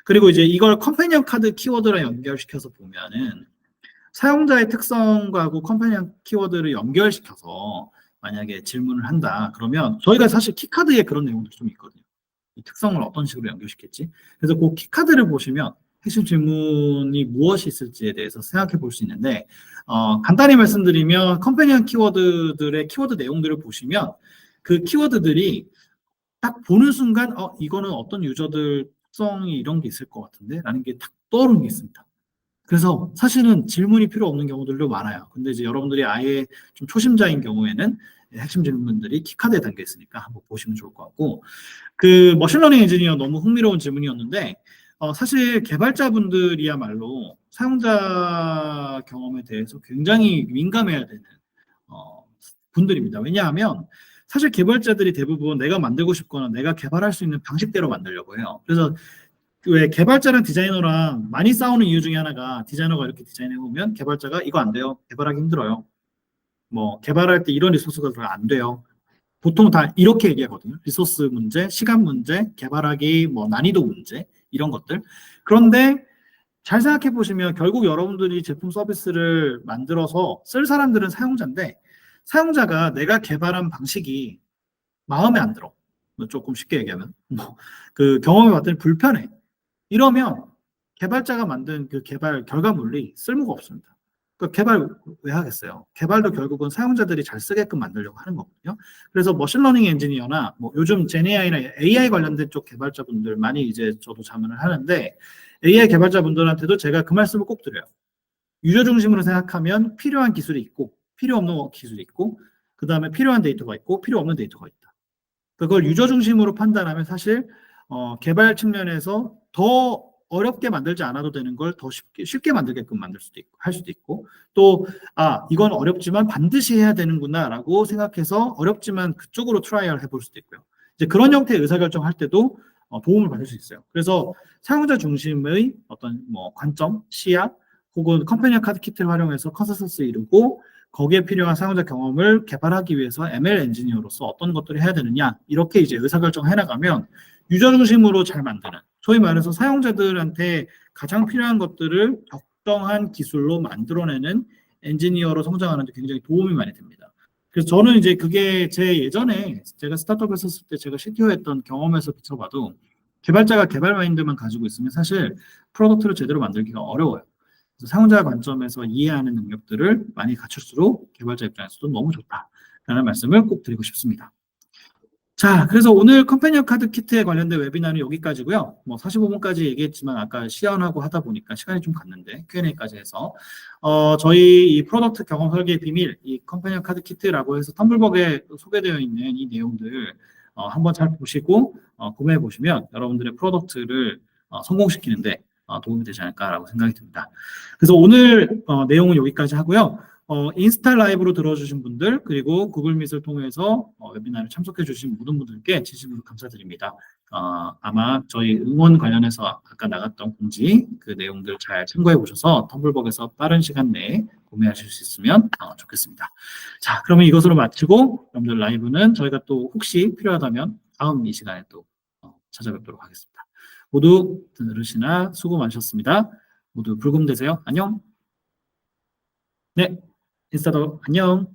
그리고 이제 이걸 컴패니언 카드 키워드랑 연결시켜서 보면은 사용자의 특성과고 컴패니언 키워드를 연결시켜서 만약에 질문을 한다 그러면, 저희가 사실 키카드에 그런 내용들이 좀 있거든요. 이 특성을 어떤 식으로 연결시켰지. 그래서 그 키카드를 보시면 핵심 질문이 무엇이 있을지에 대해서 생각해 볼 수 있는데, 간단히 말씀드리면 컴패니언 키워드들의 키워드 내용들을 보시면 그 키워드들이 딱 보는 순간 이거는 어떤 유저들 특성이 이런 게 있을 것 같은데 라는 게 딱 떠오르는 게 있습니다. 그래서 사실은 질문이 필요 없는 경우들도 많아요. 근데 이제 여러분들이 아예 좀 초심자인 경우에는 핵심 질문들이 키카드에 담겨 있으니까 한번 보시면 좋을 것 같고, 그 머신러닝 엔지니어 너무 흥미로운 질문이었는데, 사실 개발자분들이야말로 사용자 경험에 대해서 굉장히 민감해야 되는 분들입니다. 왜냐하면 사실 개발자들이 대부분 내가 만들고 싶거나 내가 개발할 수 있는 방식대로 만들려고 해요. 그래서 왜 개발자랑 디자이너랑 많이 싸우는 이유 중에 하나가 디자이너가 이렇게 디자인해 보면 개발자가 이거 안 돼요. 개발하기 힘들어요. 뭐 개발할 때 이런 리소스가 안 돼요. 보통 다 이렇게 얘기하거든요. 리소스 문제, 시간 문제, 개발하기 뭐 난이도 문제 이런 것들. 그런데 잘 생각해 보시면 결국 여러분들이 제품 서비스를 만들어서 쓸 사람들은 사용자인데 사용자가 내가 개발한 방식이 마음에 안 들어. 뭐 조금 쉽게 얘기하면 그 경험해 봤더니 불편해. 이러면 개발자가 만든 그 개발 결과물이 쓸모가 없습니다. 그 개발 왜 하겠어요? 개발도 결국은 사용자들이 잘 쓰게끔 만들려고 하는 거거든요. 그래서 머신러닝 엔지니어나 뭐 요즘 제네AI나 AI 관련된 쪽 개발자분들 많이 이제 저도 자문을 하는데 AI 개발자분들한테도 제가 그 말씀을 꼭 드려요. 유저 중심으로 생각하면 필요한 기술이 있고 필요 없는 기술이 있고 그 다음에 필요한 데이터가 있고 필요 없는 데이터가 있다. 그걸 유저 중심으로 판단하면 사실 개발 측면에서 더 어렵게 만들지 않아도 되는 걸 더 쉽게 만들게끔 만들 수도 있고 할 수도 있고 또 이건 어렵지만 반드시 해야 되는구나라고 생각해서 어렵지만 그쪽으로 트라이얼 해볼 수도 있고요. 이제 그런 형태의 의사결정할 때도 도움을 받을 수 있어요. 그래서 사용자 중심의 어떤 뭐 관점, 시야 혹은 컴퍼니언 카드 키트를 활용해서 컨센서스 이루고 거기에 필요한 사용자 경험을 개발하기 위해서 ML 엔지니어로서 어떤 것들을 해야 되느냐 이렇게 이제 의사결정을 해나가면 유저 중심으로 잘 만드는 소위 말해서 사용자들한테 가장 필요한 것들을 적정한 기술로 만들어내는 엔지니어로 성장하는 데 굉장히 도움이 많이 됩니다. 그래서 저는 이제 그게 제 예전에 제가 스타트업 했었을 때 제가 CTO 했던 경험에서 비춰봐도 개발자가 개발 마인드만 가지고 있으면 사실 프로덕트를 제대로 만들기가 어려워요. 그래서 사용자 관점에서 이해하는 능력들을 많이 갖출수록 개발자 입장에서도 너무 좋다라는 말씀을 꼭 드리고 싶습니다. 자, 그래서 오늘 컴퍼니언 카드 키트에 관련된 웨비나는 여기까지고요. 뭐 45분까지 얘기했지만 아까 시연하고 하다 보니까 시간이 좀 갔는데 Q&A까지 해서 저희 이 프로덕트 경험 설계의 비밀, 이 컴퍼니언 카드 키트라고 해서 텀블벅에 소개되어 있는 이 내용들 한번 잘 보시고 구매해 보시면 여러분들의 프로덕트를 성공시키는데 도움이 되지 않을까라고 생각이 듭니다. 그래서 오늘 내용은 여기까지 하고요. 인스타 라이브로 들어주신 분들 그리고 구글 미트를 통해서 웨비나를 참석해 주신 모든 분들께 진심으로 감사드립니다. 아마 저희 응원 관련해서 아까 나갔던 공지 그 내용들 잘 참고해 보셔서 텀블벅에서 빠른 시간 내에 구매하실 수 있으면 좋겠습니다. 자, 그러면 이것으로 마치고 여러분들 라이브는 저희가 또 혹시 필요하다면 다음 이 시간에 또 찾아뵙도록 하겠습니다. 모두 들으시나 수고 많으셨습니다. 모두 불금 되세요. 안녕. 네. 인스타도 안녕.